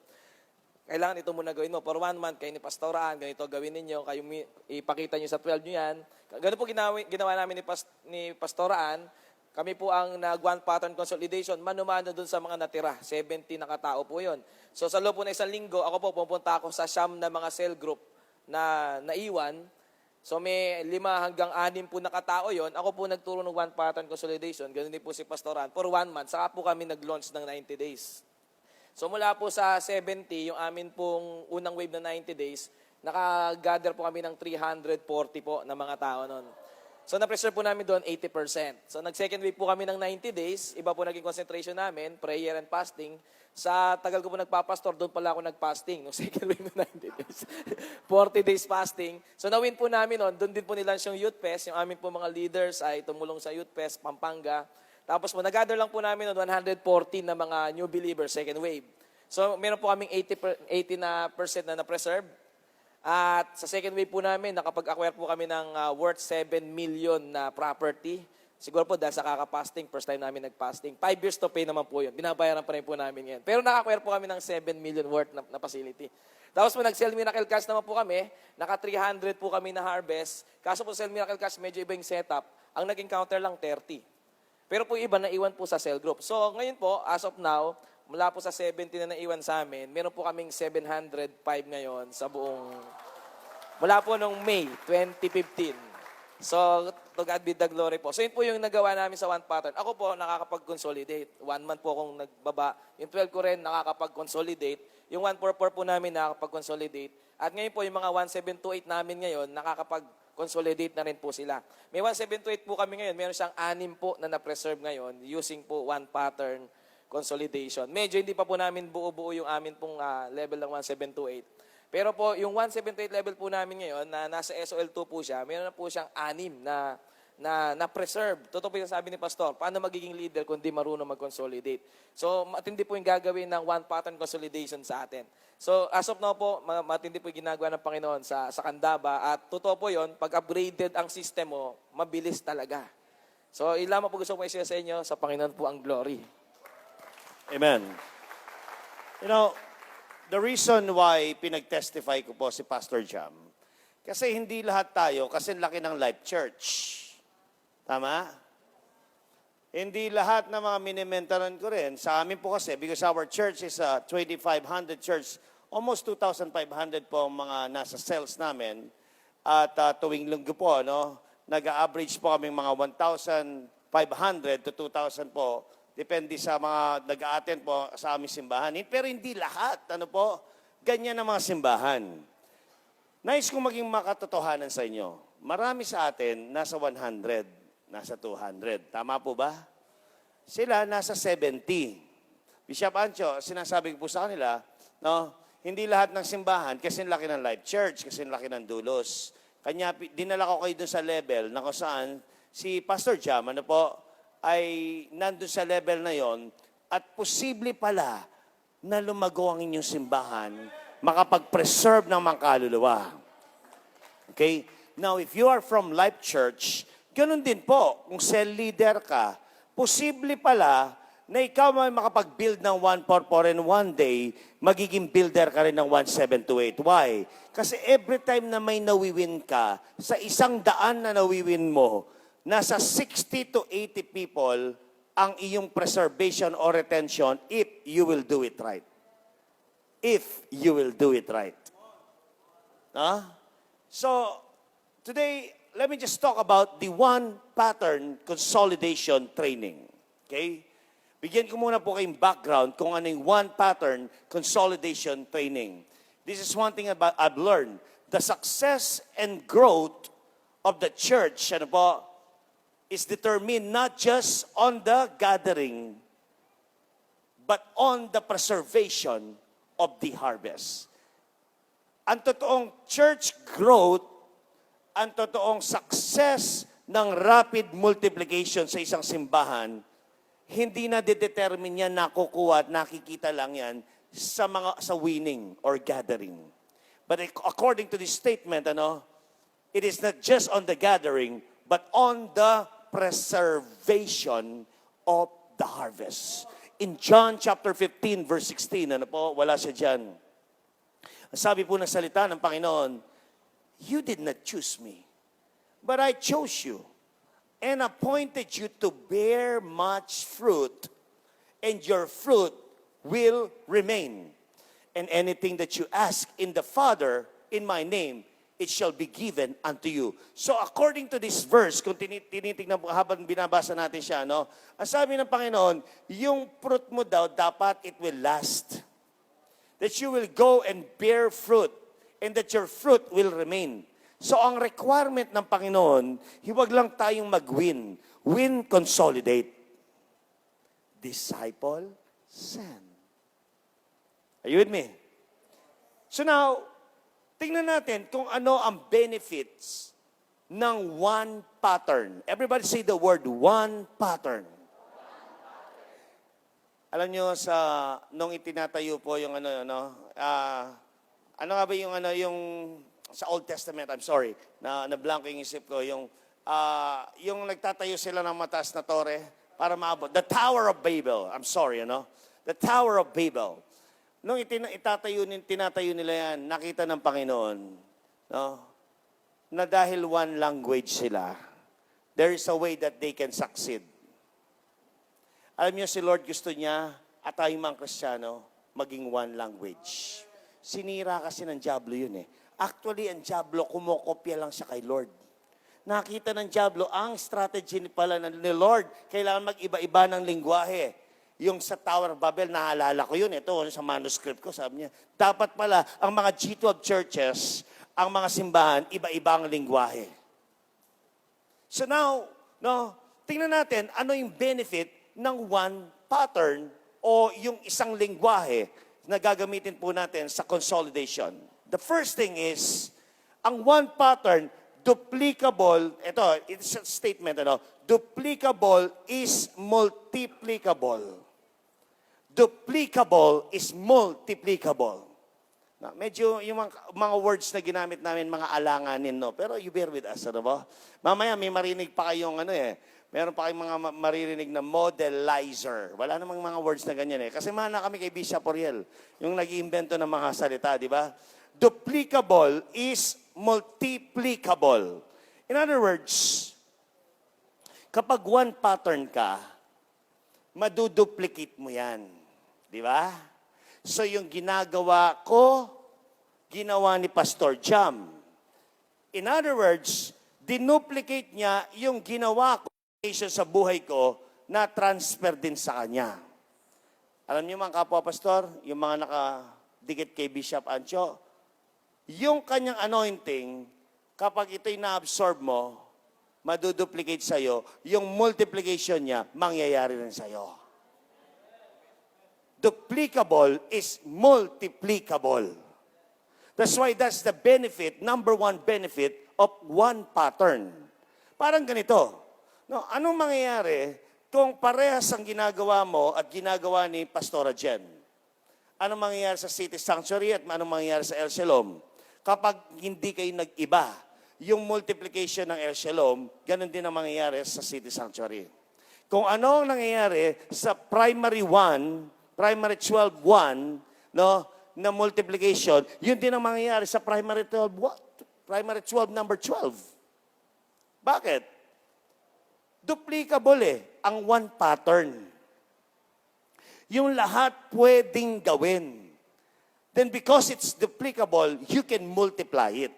Kailangan ito muna gawin mo. For 1 month, kayo ni Pastoraan, ganito gawin ninyo, kayo ipakita niyo sa 12 niyo yan. Ganun po ginawa namin ni Pastoraan. Kami po ang nag-one pattern consolidation, manumano dun sa mga natira. 70 na katao po yun. So sa loob po na 1 linggo, ako po pupunta ako sa siyam na mga cell group na naiwan. So may 5 hanggang 6 po na katao yon. Ako po nagturo ng one pattern consolidation. Ganun din po si Pastoran. For 1 month, saka po kami nag-launch ng 90 days. So mula po sa 70, yung amin pong unang wave na 90 days, nakagather po kami ng 340 po na mga tao noon. So na-preserve po namin doon 80%. So nag-second wave po kami ng 90 days. Iba po naging concentration namin, prayer and fasting. Sa tagal ko po nagpapastor, doon pala ako nag-fasting. Nung second wave ng 90 days. 40 days fasting. So na-win po namin noon. Doon din po nilaunch yung Youth Fest. Yung amin po mga leaders ay tumulong sa Youth Fest, Pampanga. Tapos po, nag-gather lang po namin noon 114 na mga new believers, second wave. So meron po kaming 80% na na-preserve. At sa second wave po namin, nakapag-acquire po kami ng worth 7 million na property. Siguro po dahil sa kaka-fasting, first time namin nag-fasting. 5 years to pay naman po yun. Binabayaran pa rin po namin yan. Pero naka-acquire po kami ng 7 million worth na facility. Tapos po nag-sell miracle cash naman po kami. Naka 300 po kami na harvest. Kaso po sell miracle cash, medyo iba yung setup. Ang naging counter lang 30. Pero po yung iba naiwan po sa cell group. So ngayon po, as of now, mula po sa 70 na naiwan sa amin, meron po kaming 705 ngayon sa buong, mula po nung May 2015. So, to God be the glory po. So, yun po yung nagawa namin sa one pattern. Ako po, nakakapag-consolidate. 1 month po akong nagbaba. Yung 12 ko rin, nakakapag-consolidate. Yung 144 po namin, nakakapag-consolidate. At ngayon po, yung mga 1728 namin ngayon, nakakapag-consolidate na rin po sila. May 1728 po kami ngayon. Meron siyang 6 po na na-preserve ngayon using po one pattern consolidation. Medyo hindi pa po namin buo-buo yung amin pong level ng 1728. Pero po, yung 178 level po namin ngayon, na nasa SOL2 po siya, meron na po siyang 6 na preserve. Totoo po yung sabi ni Pastor, paano magiging leader kung di marunong mag-consolidate? So, matindi po yung gagawin ng one pattern consolidation sa atin. So, as of now po, matindi po yung ginagawa ng Panginoon sa Candaba. At totoo po yun, pag upgraded ang system mo, mabilis talaga. So, ilan po gusto ko i-share sa inyo, sa Panginoon po ang glory. Amen. You know, the reason why pinag-testify ko po si Pastor Jam, kasi hindi lahat tayo, kasi laki ng Life Church. Tama? Hindi lahat ng mga minimentaran ko rin. Sa amin po kasi, because our church is a 2,500 church, almost 2,500 po ang mga nasa cells namin. At tuwing linggo po, nag-average po kami mga 1,500 to 2,000 po. Depende sa mga nag-a-attend po sa aming simbahan. Pero hindi lahat. Ganyan ang mga simbahan. Nais kong maging makatotohanan sa inyo. Marami sa atin nasa 100, nasa 200. Tama po ba? Sila nasa 70. Bishop Ancho, sinasabi ko po sa kanila, hindi lahat ng simbahan, kasi laki ng Life Church, kasi laki ng Dulos. Kanya, dinala ko kayo dun sa level na kung saan si Pastor Jam, ay nandun sa level na yon at posible pala na lumago ang inyong simbahan makapag-preserve ng mga kaluluwa. Okay? Now, if you are from Life Church, ganun din po, kung cell leader ka, posible pala na ikaw may makapag-build ng 144 and one day, magiging builder ka rin ng 1728. Why? Kasi every time na may nawiwin ka, sa 100 na nawiwin mo, nasa 60 to 80 people ang iyong preservation or retention if you will do it right. If you will do it right. So, today, let me just talk about the one pattern consolidation training. Okay? Bigyan ko muna po kayong background kung ano yung one pattern consolidation training. This is one thing about I've learned. The success and growth of the church, ano po, is determined not just on the gathering, but on the preservation of the harvest. Ang totoong church growth, ang totoong success ng rapid multiplication sa isang simbahan, hindi na determine yan, nakukuha at nakikita lang yan sa winning or gathering. But according to this statement, it is not just on the gathering, but on the preservation of the harvest. In John chapter 15, verse 16, wala siya dyan. Sabi po ng salita ng Panginoon, you did not choose me, but I chose you and appointed you to bear much fruit, and your fruit will remain. And anything that you ask in the Father, in my name, it shall be given unto you. So according to this verse, kung tinitingnan po habang binabasa natin siya, ang sabi ng Panginoon, yung fruit mo daw, dapat it will last. That you will go and bear fruit, and that your fruit will remain. So ang requirement ng Panginoon, huwag lang tayong mag-win. Win, consolidate. Disciple, send. Are you with me? So now, tingnan natin kung ano ang benefits ng one pattern. Everybody say the word one pattern. Alam nyo, nung itinatayo po yung ano nga ba yung sa Old Testament, I'm sorry, na-blank yung isip ko, yung nagtatayo sila ng mataas na tore para maabot. The Tower of Babel, I'm sorry, The Tower of Babel. Nung tinatayo nila yan, nakita ng Panginoon, na dahil one language sila, there is a way that they can succeed. Alam niyo, si Lord gusto niya, at tayong mga Kristiyano, maging one language. Sinira kasi ng Diablo yun eh. Actually, ang Diablo, kumokopya lang siya kay Lord. Nakita ng Diablo, ang strategy pala ni Lord, kailangan mag-iba-iba ng lingwahe. Yung sa Tower of Babel, naalala ko yun. Ito, sa manuscript ko, sabi niya, dapat pala, ang mga G12 churches, ang mga simbahan, iba-ibang lingwahe. So now, tingnan natin, ano yung benefit ng one pattern o yung isang lingwahe na gagamitin po natin sa consolidation. The first thing is, ang one pattern, duplicable, it's a statement, duplicable is multiplicable. Duplicable is multiplicable. Medyo yung mga words na ginamit namin, mga alanganin, pero you bear with us, ba? Mamaya may marinig pa kayong meron pa kayong mga maririnig na modelizer. Wala namang mga words na ganyan Kasi mana kami kay Bishop Oriel, yung nag-iimbento ng mga salita, di ba? Duplicable is multiplicable. In other words, kapag one pattern ka, maduduplicate mo yan. Di ba? So yung ginagawa ko, ginawa ni Pastor Jam. In other words, dinuplicate niya yung ginawa ko sa buhay ko na transfer din sa kanya. Alam niyo mga kapwa pastor, yung mga nakadikit kay Bishop Ancho, yung kanyang anointing, kapag ito'y na-absorb mo, maduduplicate sa'yo, yung multiplication niya, mangyayari rin sa'yo. Duplicable is multiplicable. That's why that's the benefit, number one benefit of one pattern. Parang ganito. Anong mangyayari kung parehas ang ginagawa mo at ginagawa ni Pastora Jen? anong mangyayari sa City Sanctuary at anong mangyayari sa El Shalom. Kapag hindi kayo nag-iba, yung multiplication ng El Shalom, ganun din ang mangyayari sa City Sanctuary. Kung ano ang nangyayari sa primary 1, primary 12:1, no, na multiplication, yun din ang mangyayari sa primary 12, primary 12 number 12. Bakit? Duplicable ang one pattern. Yung lahat pwedeng gawin. Then because it's duplicable, you can multiply it.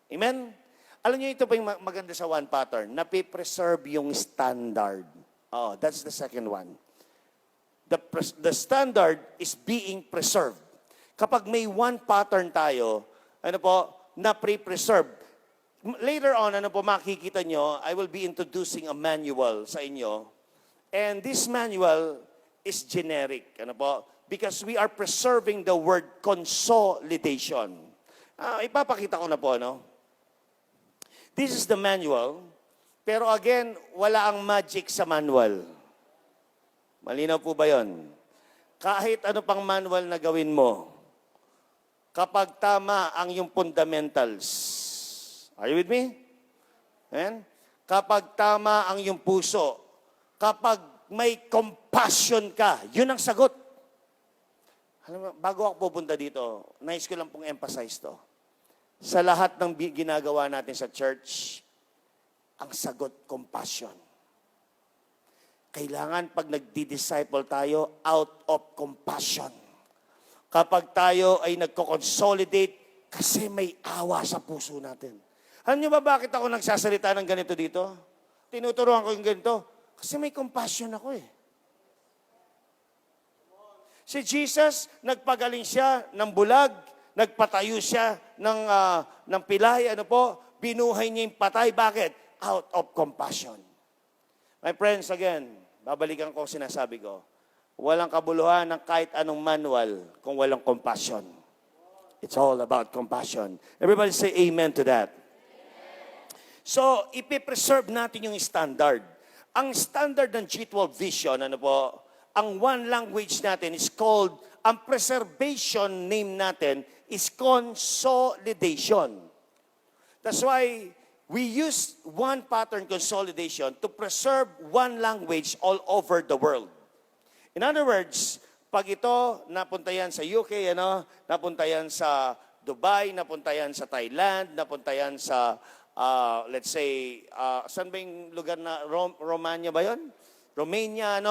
Amen? Alam niyo, ito pa yung maganda sa one pattern. Napipreserve yung standard. Oh, that's the second one. The standard is being preserved. Kapag may one pattern tayo, ano po, na-preserve. Later on, ano po, makikita nyo, I will be introducing a manual sa inyo. And this manual is generic. Ano po? Because we are preserving the word consolidation. Ipapakita ko na po, no? This is the manual. Pero again, wala ang magic sa manual. Malinaw po ba yon? Kahit ano pang manual na gawin mo, kapag tama ang yung fundamentals. Are you with me? Ayan? Kapag tama ang yung puso, kapag may compassion ka, yun ang sagot. Alam mo, bago ako pupunta dito, nais ko lang pong emphasize to. Sa lahat ng ginagawa natin sa church, ang sagot, compassion. Kailangan pag nagdi-disciple tayo, out of compassion. Kapag tayo ay nagko-consolidate, kasi may awa sa puso natin. Alam niyo ba bakit ako nagsasalita ng ganito dito? Tinuturuan ko yung ganito. Kasi may compassion ako eh. Si Jesus, nagpagaling siya ng bulag, nagpatayo siya ng pilay, ano po, binuhay niya yung patay. Bakit? Out of compassion. My friends, again, babalikan ko sinasabi ko, walang kabuluhan ng kahit anong manual kung walang compassion. It's all about compassion. Everybody say amen to that. So, ipipreserve natin yung standard. Ang standard ng G12 Vision, ano po, ang one language natin is called, ang preservation name natin is consolidation. That's why we use one pattern consolidation to preserve one language all over the world. In other words, pag ito napunta yan sa UK, napunta yan sa Dubai, napunta yan sa Thailand, napunta yan sa, let's say, saan ba yung lugar na, Romania ba yun? Romania,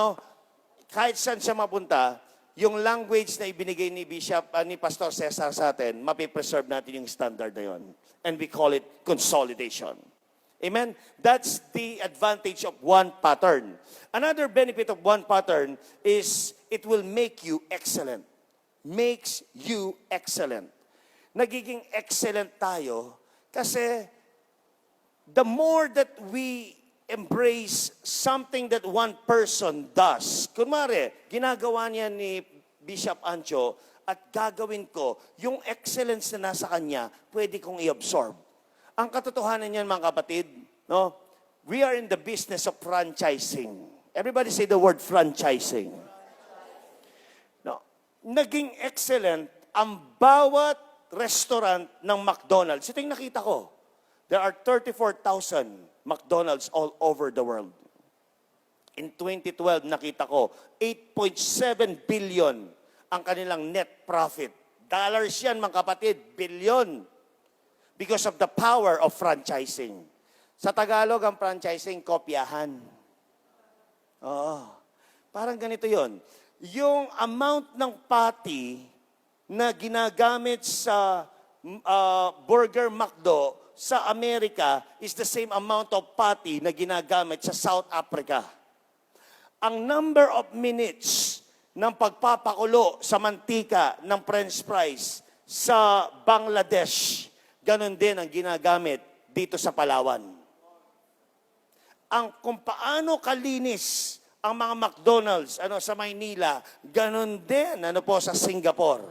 kahit saan siya mapunta, yung language na ibinigay ni Bishop, ni Pastor Cesar sa atin, mapipreserve natin yung standard na yun. And we call it consolidation. Amen? That's the advantage of one pattern. Another benefit of one pattern is it will make you excellent. Makes you excellent. Nagiging excellent tayo kasi the more that we embrace something that one person does. Kunwari, ginagawa niya ni Bishop Ancho at gagawin ko, yung excellence na nasa kanya, pwede kong i-absorb. Ang katotohanan niyan, mga kapatid, we are in the business of franchising. Everybody say the word franchising. Naging excellent ang bawat restaurant ng McDonald's. Ito yung nakita ko. There are 34,000 McDonald's all over the world. In 2012, nakita ko, 8.7 billion ang kanilang net profit. Dollars yan, mga kapatid, billion. Because of the power of franchising. Sa Tagalog, ang franchising, kopyahan. Oo. Parang ganito yon. Yung amount ng patty na ginagamit sa Burger McDo sa Amerika is the same amount of patty na ginagamit sa South Africa. Ang number of minutes ng pagpapakulo sa mantika ng French fries sa Bangladesh, ganun din ang ginagamit dito sa Palawan. Ang kung paano kalinis ang mga McDonald's sa Maynila, ganun din po sa Singapore.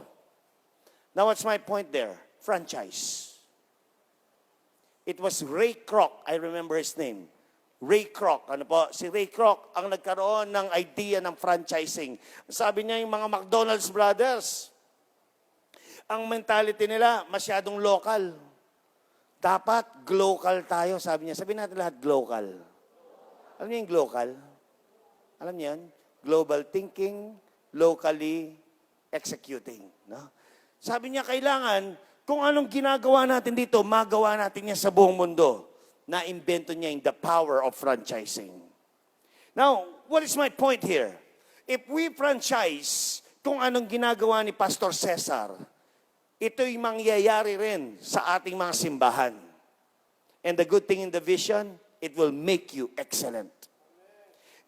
Now what's my point there? Franchise. It was Ray Kroc, I remember his name. Ray Kroc, si Ray Kroc ang nagkaroon ng idea ng franchising. Sabi niya yung mga McDonald's brothers, Ang mentality nila, masyadong local. Dapat global tayo, sabi niya. Sabi natin lahat global. Alam niyo yung global? Alam niyo yan? Global thinking, locally executing. No? Sabi niya, kailangan, kung anong ginagawa natin dito, magawa natin yan sa buong mundo. Na-invento niya yung the power of franchising. Now, what is my point here? If we franchise kung anong ginagawa ni Pastor Cesar, ito'y mangyayari rin sa ating mga simbahan. And the good thing in the vision, it will make you excellent.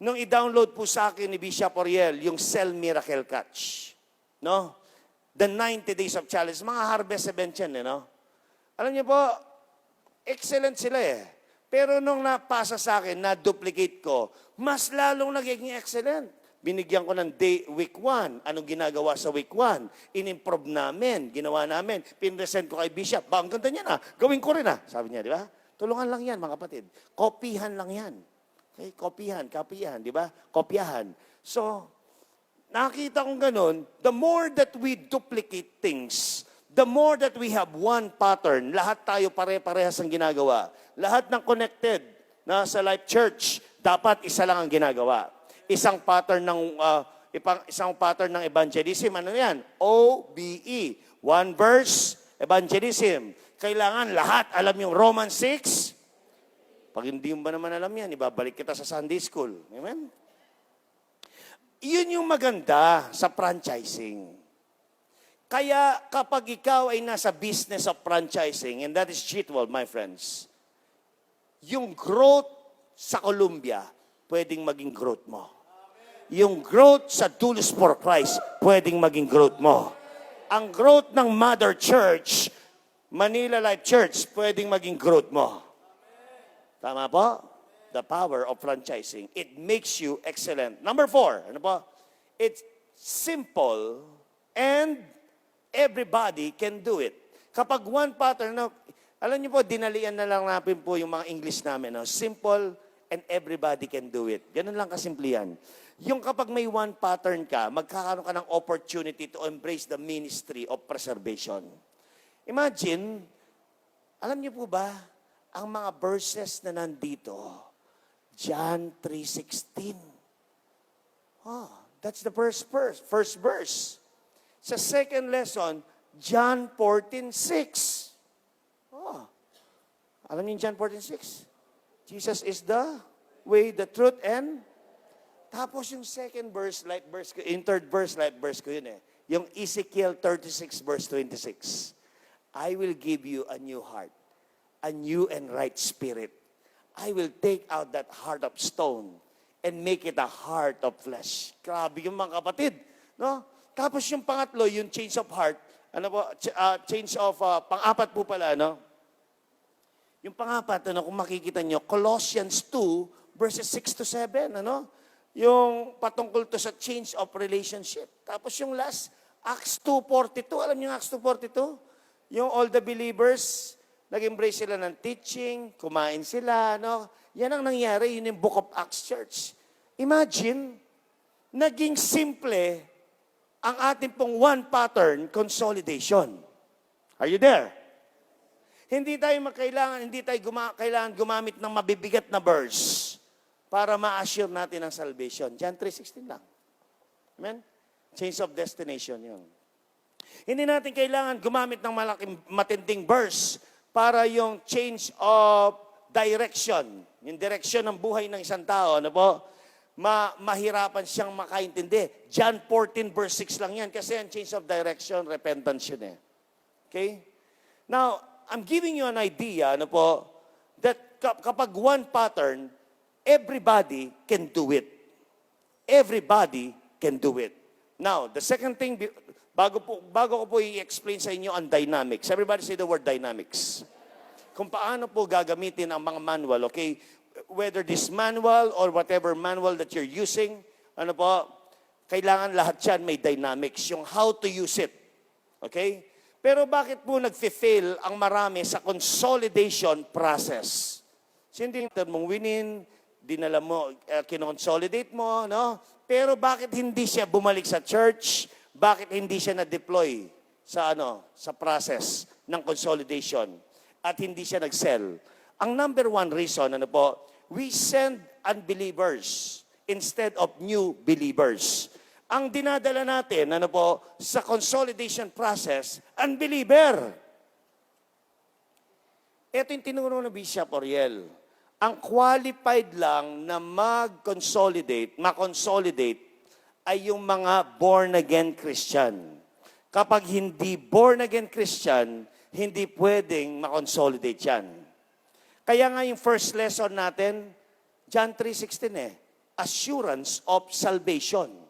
Nung i-download po sa akin ni Bishop Oriel, yung Cell Miracle Catch, no? The 90 Days of Challenge, mga harvest event yan, no? Alam niyo po, excellent sila eh. Pero nung napasa sa akin, na-duplicate ko, mas lalong nagiging excellent. Binigyan ko ng week 1. Anong ginagawa sa week 1? In-improve namin, ginawa namin. Pinresent ko kay Bishop. Ba, ang ganda niya na. Gawin ko rin Sabi niya, di ba? Tulungan lang yan, mga kapatid. Kopihan lang yan. Okay? Kopihan, di ba? Kopyahan. So, nakita kong ganun, the more that we duplicate things, the more that we have one pattern, lahat tayo pare-parehas ang ginagawa. Lahat ng connected na sa Life Church, dapat isa lang ang ginagawa. Isang pattern ng evangelism. Ano yan? OBE. One verse, evangelism. Kailangan lahat alam yung Romans 6. Pag hindi mo ba naman alam yan, ibabalik kita sa Sunday School. Amen? Yun yung maganda sa franchising. Kaya kapag ikaw ay nasa business of franchising, and that is Chitwell, my friends, yung growth sa Columbia, pwedeng maging growth mo. Yung growth sa Tools for Christ, pwedeng maging growth mo. Ang growth ng Mother Church, Manila Life Church, pwedeng maging growth mo. Tama po? The power of franchising. It makes you excellent. Number 4, ano po? It's simple and everybody can do it. Kapag one pattern, alam niyo po, dinalian na lang natin po yung mga English namin. Simple and everybody can do it. Ganun lang kasimple yan. Yung kapag may one pattern ka, magkakaroon ka ng opportunity to embrace the ministry of preservation. Imagine, alam niyo po ba, ang mga verses na nandito, John 3:16. That's the first verse. Sa second lesson, John 14:6. Alam niyo John 14:6? Jesus is the way, the truth, and tapos yung second verse, like verse ko, in third verse, like verse ko yun eh. Yung Ezekiel 36 verse 26. I will give you a new heart, a new and right spirit. I will take out that heart of stone and make it a heart of flesh. Grabe yung mga kapatid. No? Tapos yung pangatlo, yung change of heart, ano po, change of, pang-apat po pala, no? Yung pang-apat, ano, kung makikita nyo, Colossians 2, verses 6 to 7, ano? Yung patungkol to sa change of relationship. Tapos yung last, Acts 2:42. Alam niyo yung Acts 2:42? Yung all the believers, nag-embrace sila ng teaching, kumain sila, no? Yan ang nangyari, yun yung Book of Acts Church. Imagine, naging simple ang ating pong one pattern consolidation. Are you there? Hindi tayo kailangan gumamit ng mabibigat na verse para ma-assure natin ang salvation. John 3:16 lang. Amen? Change of destination yun. Hindi natin kailangan gumamit ng matinding verse para yung change of direction. Yung direction ng buhay ng isang tao, ano po? Mahirapan siyang makaintindi. John 14 verse 6 lang yan. Kasi ang change of direction, repentance yun eh. Okay? Now, I'm giving you an idea, ano po, that kapag one pattern, everybody can do it. Everybody can do it. Now, the second thing, bago ko po i-explain sa inyo ang dynamics. Everybody say the word dynamics. Kung paano po gagamitin ang mga manual, okay? Whether this manual or whatever manual that you're using, ano po, kailangan lahat yan may dynamics. Yung how to use it. Okay? Pero bakit po nag-fail ang marami sa consolidation process? So, hindi mong winin, dinala mo, kinonsolidate mo, no? Pero bakit hindi siya bumalik sa church? Bakit hindi siya na-deploy sa process ng consolidation at hindi siya nag-sell. Ang number one reason, we send unbelievers instead of new believers. Ang dinadala natin, sa consolidation process, unbeliever. Ito yung tinuro ng Bishop Oriel. Ang qualified lang na makonsolidate ay yung mga born-again Christian. Kapag hindi born-again Christian, hindi pwedeng makonsolidate yan. Kaya nga yung first lesson natin, John 3:16 assurance of salvation.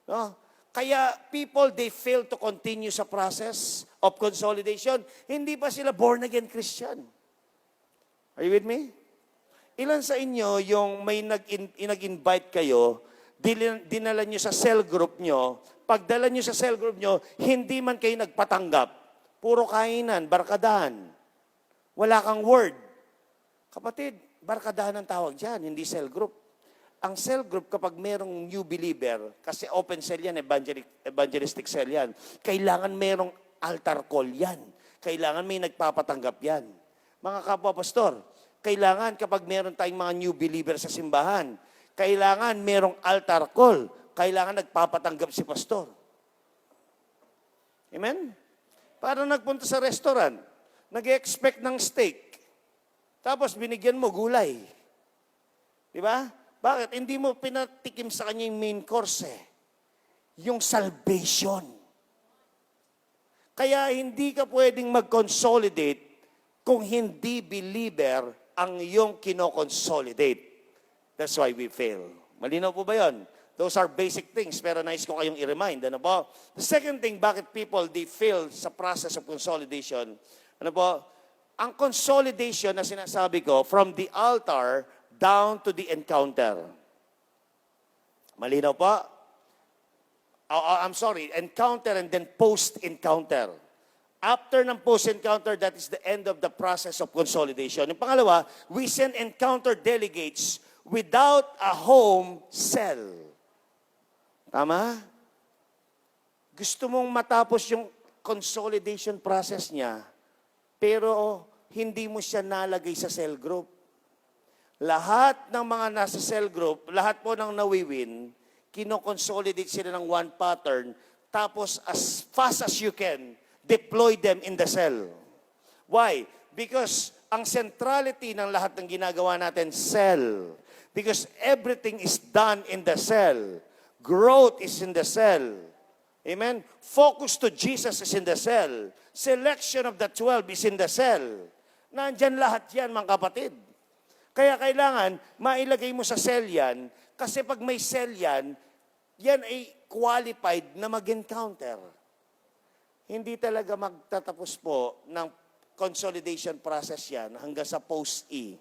No? Kaya people, they fail to continue sa process of consolidation. Hindi pa sila born-again Christian. Are you with me? Ilan sa inyo yung may nag-invite kayo, dinala nyo sa cell group nyo, pagdala nyo sa cell group nyo, hindi man kayo nagpatanggap. Puro kainan, barkadahan. Wala kang word. Kapatid, barkadahan ang tawag dyan, hindi cell group. Ang cell group, kapag merong new believer, kasi open cell yan, evangelistic cell yan, kailangan merong altar call yan. Kailangan may nagpapatanggap yan. Mga kapwa pastor, kailangan kapag meron tayong mga new believer sa simbahan, kailangan merong altar call. Kailangan nagpapatanggap si pastor. Amen? Para nagpunta sa restaurant, nag-expect ng steak, tapos binigyan mo gulay. Di ba? Bakit? Hindi mo pinatikim sa kanya yung main course yung salvation. Kaya hindi ka pwedeng mag-consolidate kung hindi believer ang iyong kino-consolidate. That's why we fail. Malinaw po ba yun? Those are basic things, pero nais ko kayong i-remind. Ano po? The second thing, bakit people, they fail sa process of consolidation. Ano po? Ang consolidation na sinasabi ko, from the altar down to the encounter. Malinaw po? I'm sorry, encounter and then post-encounter. After ng post-encounter, that is the end of the process of consolidation. Yung pangalawa, we send encounter delegates without a home cell. Tama? Gusto mong matapos yung consolidation process niya, pero hindi mo siya nalagay sa cell group. Lahat ng mga nasa cell group, lahat po ng nawiwin, kino-consolidate sila ng one pattern, tapos as fast as you can, deploy them in the cell. Why? Because ang centrality ng lahat ng ginagawa natin, cell. Because everything is done in the cell. Growth is in the cell. Amen? Focus to Jesus is in the cell. Selection of the 12 is in the cell. Nandyan lahat yan, mga kapatid. Kaya kailangan, mailagay mo sa cell yan, kasi pag may cell yan, yan ay qualified na mag-encounter. Hindi talaga magtatapos po ng consolidation process yan hanggang sa post-E.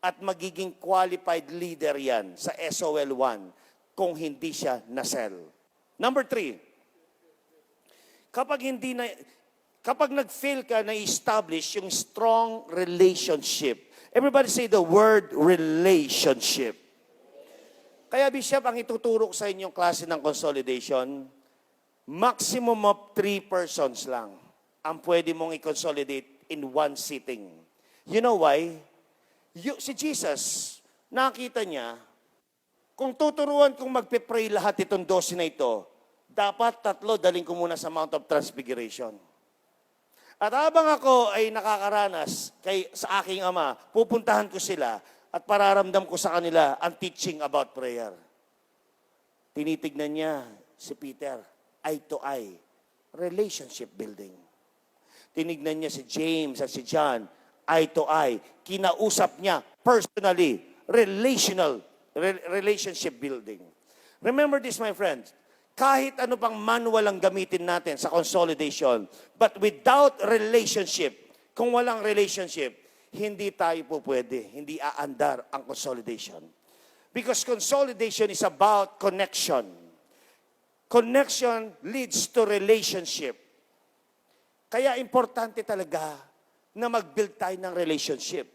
At magiging qualified leader yan sa SOL 1 kung hindi siya na-cell. Number 3, kapag nag-fail ka na establish yung strong relationship. Everybody say the word relationship. Kaya Bishop, ang ituturo ko sa inyong klase ng consolidation, maximum of 3 persons lang ang pwede mong i-consolidate in one sitting. You know why? Si Jesus, nakita niya, kung tuturuan kong magpe-pray lahat itong 12 na ito, dapat 3 daling ko muna sa Mount of Transfiguration. At habang ako ay nakakaranas sa aking Ama, pupuntahan ko sila at pararamdam ko sa kanila ang teaching about prayer. Tinitignan niya si Peter, eye to eye, relationship building. Tinignan niya si James at si John, eye to eye. Kinausap niya personally, relationship building. Remember this, my friends. Kahit ano pang manual ang gamitin natin sa consolidation, but without relationship, kung walang relationship, hindi tayo po pwede, hindi aandar ang consolidation. Because consolidation is about connection. Connection leads to relationship. Kaya importante talaga na mag-build tayo ng relationship.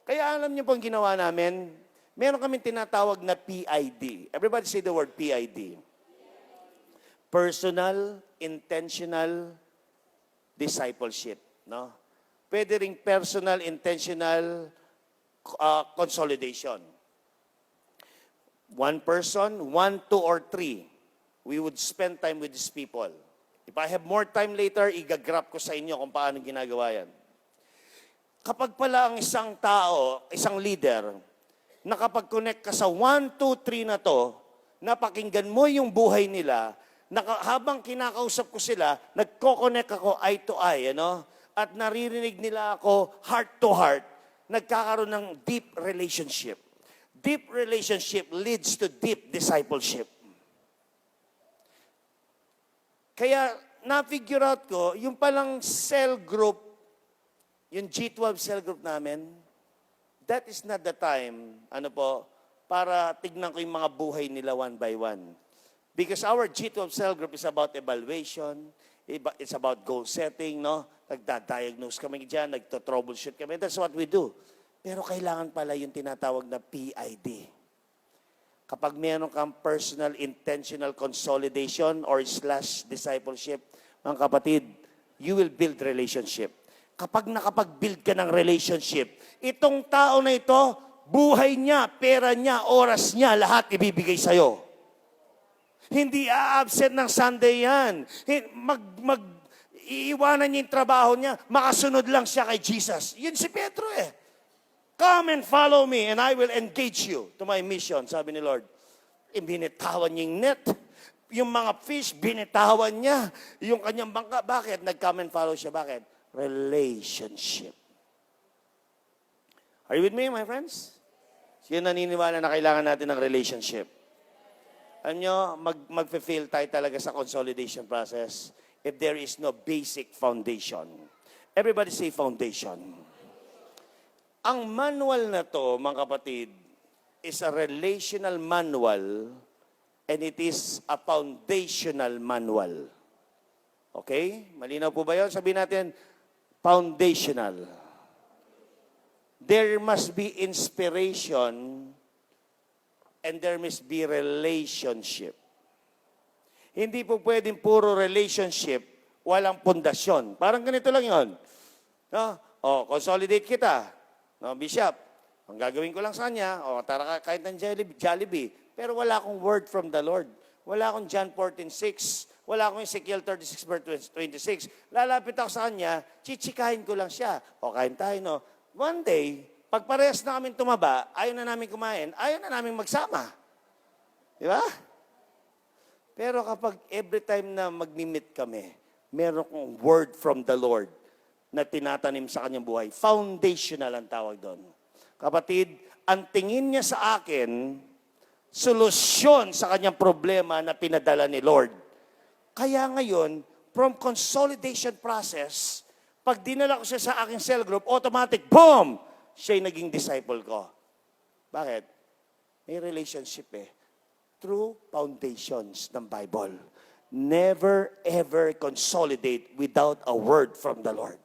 Kaya alam niyo po ang ginawa namin, meron kaming tinatawag na PID. Everybody say the word PID. personal, intentional discipleship. No? Pwede ring personal, intentional consolidation. One person, one, two, or three, we would spend time with these people. If I have more time later, igagrap ko sa inyo kung paano ginagawa yan. Kapag pala ang isang tao, isang leader, nakapag-connect ka sa 1, 2, 3 na to, napakinggan mo yung buhay nila, habang kinakausap ko sila, nagko-connect ako eye to eye, at naririnig nila ako heart to heart, nagkakaroon ng deep relationship. Deep relationship leads to deep discipleship. Kaya na-figure out ko, yung palang cell group, yung G12 cell group namin, that is not the time, para tignan ko yung mga buhay nila one by one. Because our G12 cell group is about evaluation, it's about goal setting, Nagda-diagnose kami dyan, nagto-troubleshoot kami. That's what we do. Pero kailangan pala yung tinatawag na PID. Kapag meron kang personal, intentional consolidation or / discipleship, mga kapatid, you will build relationship. Kapag nakapag-build ka ng relationship, itong tao na ito, buhay niya, pera niya, oras niya, lahat ibibigay sa'yo. Hindi a-absent ng Sunday yan. Iiwanan niya yung trabaho niya, makasunod lang siya kay Jesus. Yun si Pedro eh. Come and follow me and I will engage you to my mission, sabi ni Lord. Binitawan niya yung net. Yung mga fish, binitawan niya. Yung kanyang bangka, bakit? Nag-come and follow siya. Bakit? Relationship. Are you with me, my friends? Sino naniniwala na kailangan natin ng relationship? Mag-fail tayo talaga sa consolidation process if there is no basic foundation. Everybody say foundation. Ang manual na to, mga kapatid, is a relational manual and it is a foundational manual. Okay? Malinaw po ba yun? Sabihin natin, foundational. There must be inspiration and there must be relationship. Hindi po pwedeng puro relationship, walang pundasyon. Parang ganito lang yun. Consolidate kita. Bishop, ang gagawin ko lang sa kanya, tara kahit ng Jollibee, pero wala akong word from the Lord. Wala akong John 14:6, wala akong Ezekiel 36, verse 26. Lalapit ako sa kanya, chichikahin ko lang siya. Kain tayo, One day, pag parehas na kami tumaba, ayaw na namin kumain, ayaw na namin magsama. Di ba? Pero kapag every time na mag-meet kami, meron kong word from the Lord na tinatanim sa kanyang buhay. Foundational ang tawag doon. Kapatid, ang tingin niya sa akin, solusyon sa kanyang problema na pinadala ni Lord. Kaya ngayon, from consolidation process, pag dinala ko siya sa aking cell group, automatic, boom! Siya'y naging disciple ko. Bakit? May relationship True foundations ng Bible. Never ever consolidate without a word from the Lord.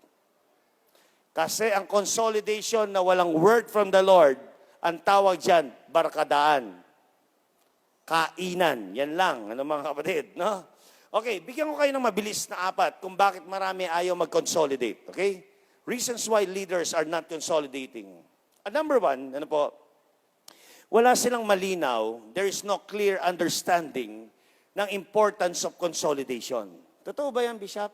Kasi ang consolidation na walang word from the Lord, ang tawag dyan, barkadaan. Kainan. Yan lang, mga kapatid, Okay, bigyan ko kayo ng mabilis na 4 kung bakit marami ayaw mag-consolidate. Okay? Reasons why leaders are not consolidating. Number 1, wala silang malinaw, there is no clear understanding ng importance of consolidation. Totoo ba yan, Bishop?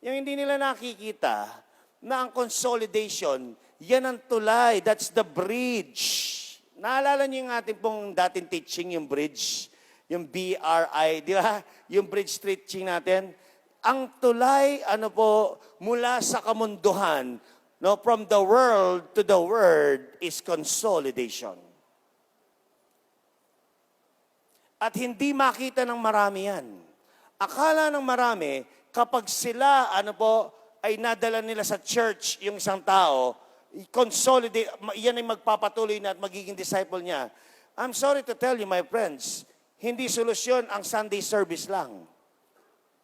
Yung hindi nila nakikita, na ang consolidation, yan ang tulay. That's the bridge. Naalala niyo yung ating pong dating teaching, yung bridge, yung BRI, di ba? Yung bridge teaching natin. Ang tulay, mula sa kamunduhan, from the world to the word is consolidation. At hindi makita ng marami yan. Akala ng marami, kapag sila, ay nadala nila sa church yung isang tao, consolidate, yan ay magpapatuloy na at magiging disciple niya. I'm sorry to tell you, my friends, hindi solusyon ang Sunday service lang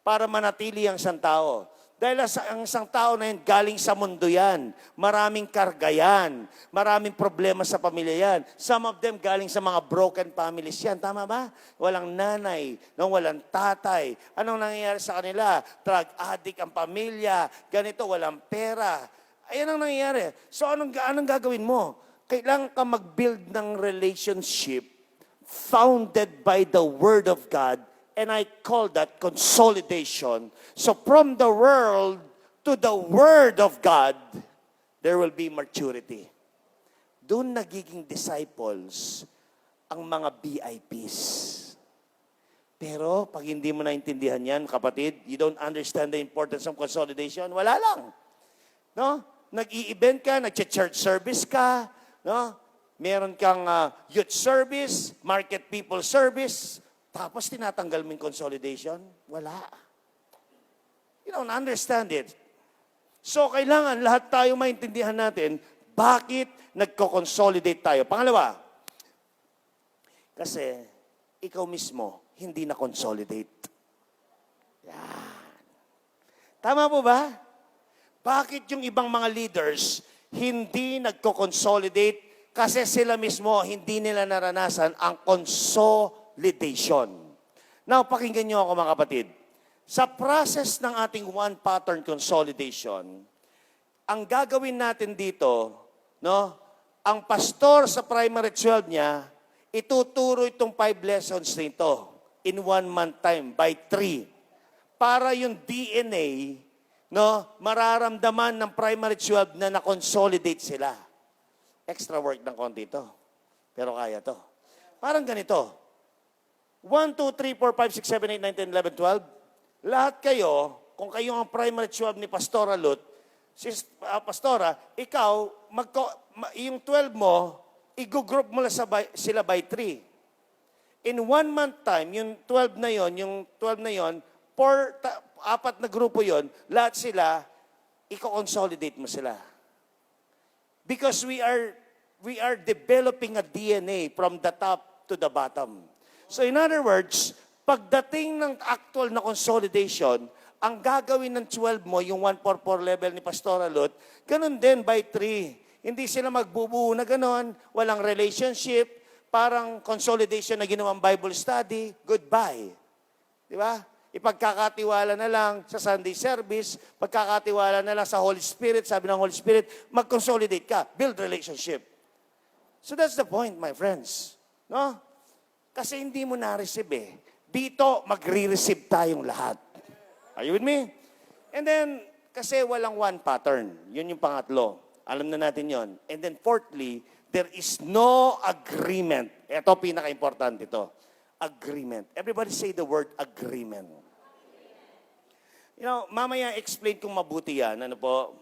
para manatili ang isang tao. Dahil ang isang tao na yun, galing sa mundo yan. Maraming karga yan. Maraming problema sa pamilya yan. Some of them galing sa mga broken families yan. Tama ba? Walang nanay, no? Walang tatay. Anong nangyayari sa kanila? Drug addict ang pamilya. Ganito, walang pera. Ayan ang nangyayari. So anong gagawin mo? Kailangan ka mag-build ng relationship founded by the Word of God. And I call that consolidation. So from the world to the Word of God, there will be maturity. Doon nagiging disciples ang mga VIPs. Pero pag hindi mo naintindihan yan, kapatid, you don't understand the importance of consolidation, wala lang. No? Nag-i-event ka, nag-church service ka, no? Meron kang youth service, market people service, tapos tinatanggal mo yung consolidation? Wala. You don't understand it. So, kailangan lahat tayo maintindihan natin bakit nagko-consolidate tayo. Pangalawa, kasi ikaw mismo hindi na-consolidate. Yan. Tama po ba? Bakit yung ibang mga leaders hindi nagko-consolidate? Kasi sila mismo hindi nila naranasan ang consolidation. Now, pakinggan niyo ako mga kapatid. Sa process ng ating one pattern consolidation, ang gagawin natin dito, no, ang pastor sa primary 12 niya, ituturo itong 5 lessons nito in 1 month time by 3. Para yung DNA, no, mararamdaman ng primary 12 na na-consolidate sila. Extra work ng konti ito. Pero kaya to. Parang ganito. 1, 2, 3, 4, 5, 6, 7, 8, 9, 10, 11, 12. Lahat kayo, kung kayo ang primary 12 ni Pastora Lut, Pastora, ikaw, yung 12 mo, i-group mo sila by 3. In 1 month time, yung 12 na yon, 4 na grupo yon, lahat sila, i-consolidate mo sila. Because we are developing a DNA from the top to the bottom. So in other words, pagdating ng actual na consolidation, ang gagawin ng 12 mo, yung 144 level ni Pastora Lut, ganun din by 3. Hindi sila magbubuo na ganun, walang relationship, parang consolidation na ginawang Bible study, goodbye. Di ba? Ipagkakatiwala na lang sa Sunday service, pagkakatiwala na lang sa Holy Spirit, sabi ng Holy Spirit, mag-consolidate ka, build relationship. So that's the point, my friends. No? Kasi hindi mo na-receive eh. Dito, magre-receive tayong lahat. Are you with me? And then, kasi walang one pattern. Yun yung pangatlo. Alam na natin yon. And then fourthly, there is no agreement. Ito, pinaka-importante ito. Agreement. Everybody say the word agreement. You know, mamaya explain kung mabuti yan. Ano po?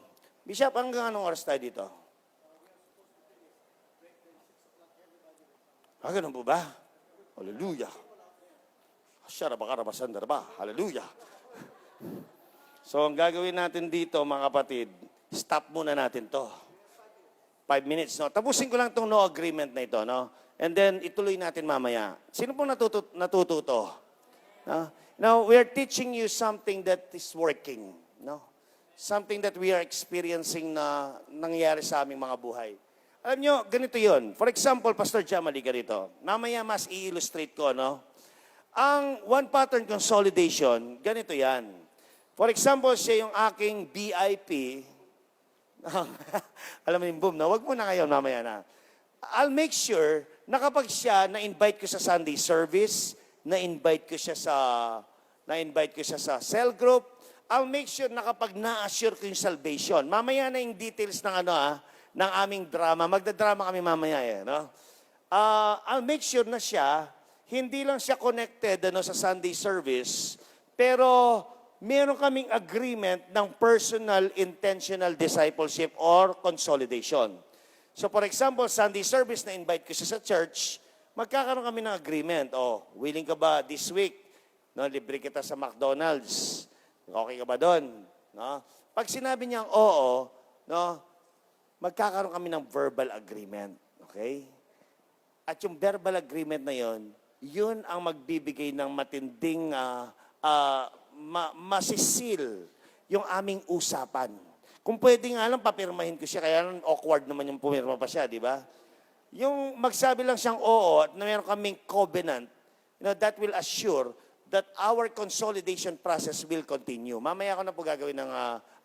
Bishop, hanggang anong oras tayo dito? Ganun po ba? Hallelujah. Hallelujah. So, ang gagawin natin dito, mga kapatid, stop muna natin to. 5 minutes, no? Tapusin ko lang itong no agreement na ito, no? And then, ituloy natin mamaya. Sino pong natututo? No? Now, we are teaching you something that is working, no? Something that we are experiencing na nangyayari sa aming mga buhay. Alam nyo, ganito yon. For example, Pastor Jamali, ganito. Mamaya mas i-illustrate ko, no? Ang one pattern consolidation, ganito yan. For example, siya yung aking BIP. Alam mo yung boom, no? Huwag mo na ngayon, mamaya na. I'll make sure na kapag siya na-invite ko sa Sunday service, na-invite ko siya sa cell group, I'll make sure na kapag na-assure ko yung salvation. Mamaya na yung details ng ng aming drama. Magdadrama kami mamaya no? I'll make sure na siya, hindi lang siya connected sa Sunday service, pero meron kaming agreement ng personal, intentional discipleship or consolidation. So for example, Sunday service na invite ko siya sa church, magkakaroon kami ng agreement. Willing ka ba this week? No, libre kita sa McDonald's. Okay ka ba doon? No? Pag sinabi niya oo, no, magkakaroon kami ng verbal agreement. Okay? At yung verbal agreement na yon, yun ang magbibigay ng matinding masisil yung aming usapan. Kung pwede nga lang, papirmahin ko siya, kaya lang awkward naman yung pumirma pa siya, di ba? Yung magsabi lang siyang oo at na meron kaming covenant, that will assure that our consolidation process will continue. Mamaya ako na po gagawin ng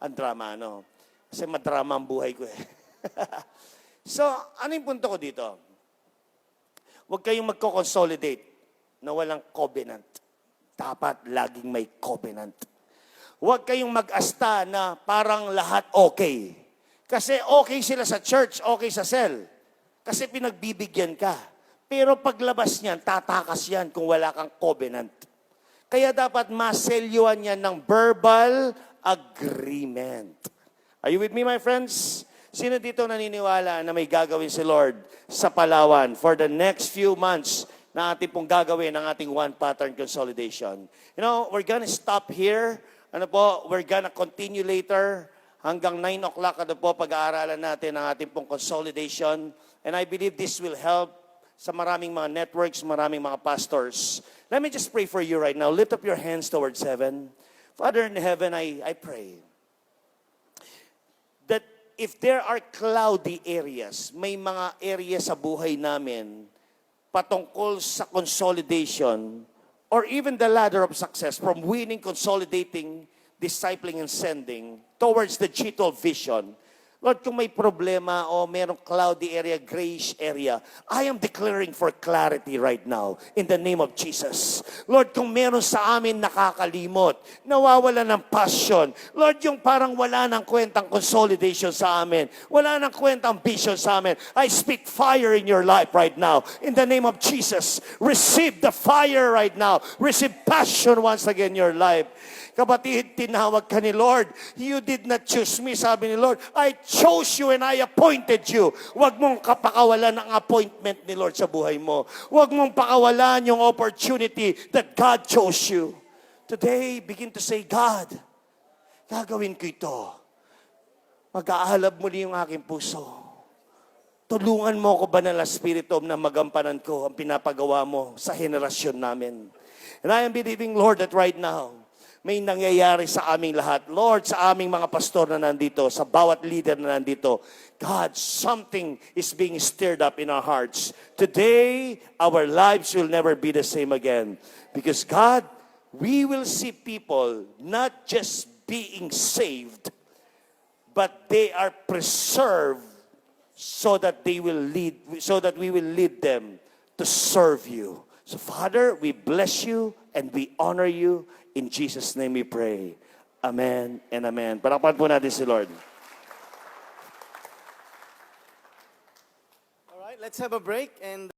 ang drama, no? Kasi madrama ang buhay ko eh. So, ano yung punto ko dito? Huwag kayong magko-consolidate na walang covenant. Dapat laging may covenant. Huwag kayong mag-asta na parang lahat okay. Kasi okay sila sa church, okay sa cell. Kasi pinagbibigyan ka. Pero paglabas niyan, tatakas yan kung wala kang covenant. Kaya dapat maselyuhan yan ng verbal agreement. Are you with me, my friends? Sino dito naniniwala na may gagawin si Lord sa Palawan for the next few months na ating pong gagawin ang ating one pattern consolidation? You know, we're gonna stop here. We're gonna continue later hanggang 9 o'clock. Pag-aaralan natin ang ating pong consolidation. And I believe this will help sa maraming mga networks, maraming mga pastors. Let me just pray for you right now. Lift up your hands towards heaven. Father in heaven, I pray that if there are cloudy areas, may mga areas sa buhay namin patungkol sa consolidation or even the ladder of success from winning, consolidating, discipling, and sending towards the G12 vision. Lord, kung may problema o merong cloudy area, grayish area, I am declaring for clarity right now in the name of Jesus. Lord, kung meron sa amin nakakalimot, nawawala ng passion, Lord, yung parang wala ng kwentang consolidation sa amin, wala ng kwentang vision sa amin, I speak fire in your life right now. In the name of Jesus, receive the fire right now. Receive passion once again in your life. Kapatid, tinawag ka ni Lord. You did not choose me, sabi ni Lord. I chose you and I appointed you. Huwag mong kapakawalan ang appointment ni Lord sa buhay mo. Huwag mong pakawalan yung opportunity that God chose you. Today, begin to say, God, gagawin ko ito. Mag-aalab muli yung aking puso. Tulungan mo ako, Banal na Espiritu, na magampanan ko ang pinapagawa mo sa henerasyon namin. And I am believing, Lord, that right now, may nangyayari sa aming lahat. Lord, sa aming mga pastor na nandito, sa bawat leader na nandito, God, something is being stirred up in our hearts. Today, our lives will never be the same again. Because God, we will see people not just being saved, but they are preserved so that we will lead them to serve you. So Father, we bless you and we honor you. In Jesus' name we pray. Amen and amen. Palakpakan po natin si Lord. All right, let's have a break and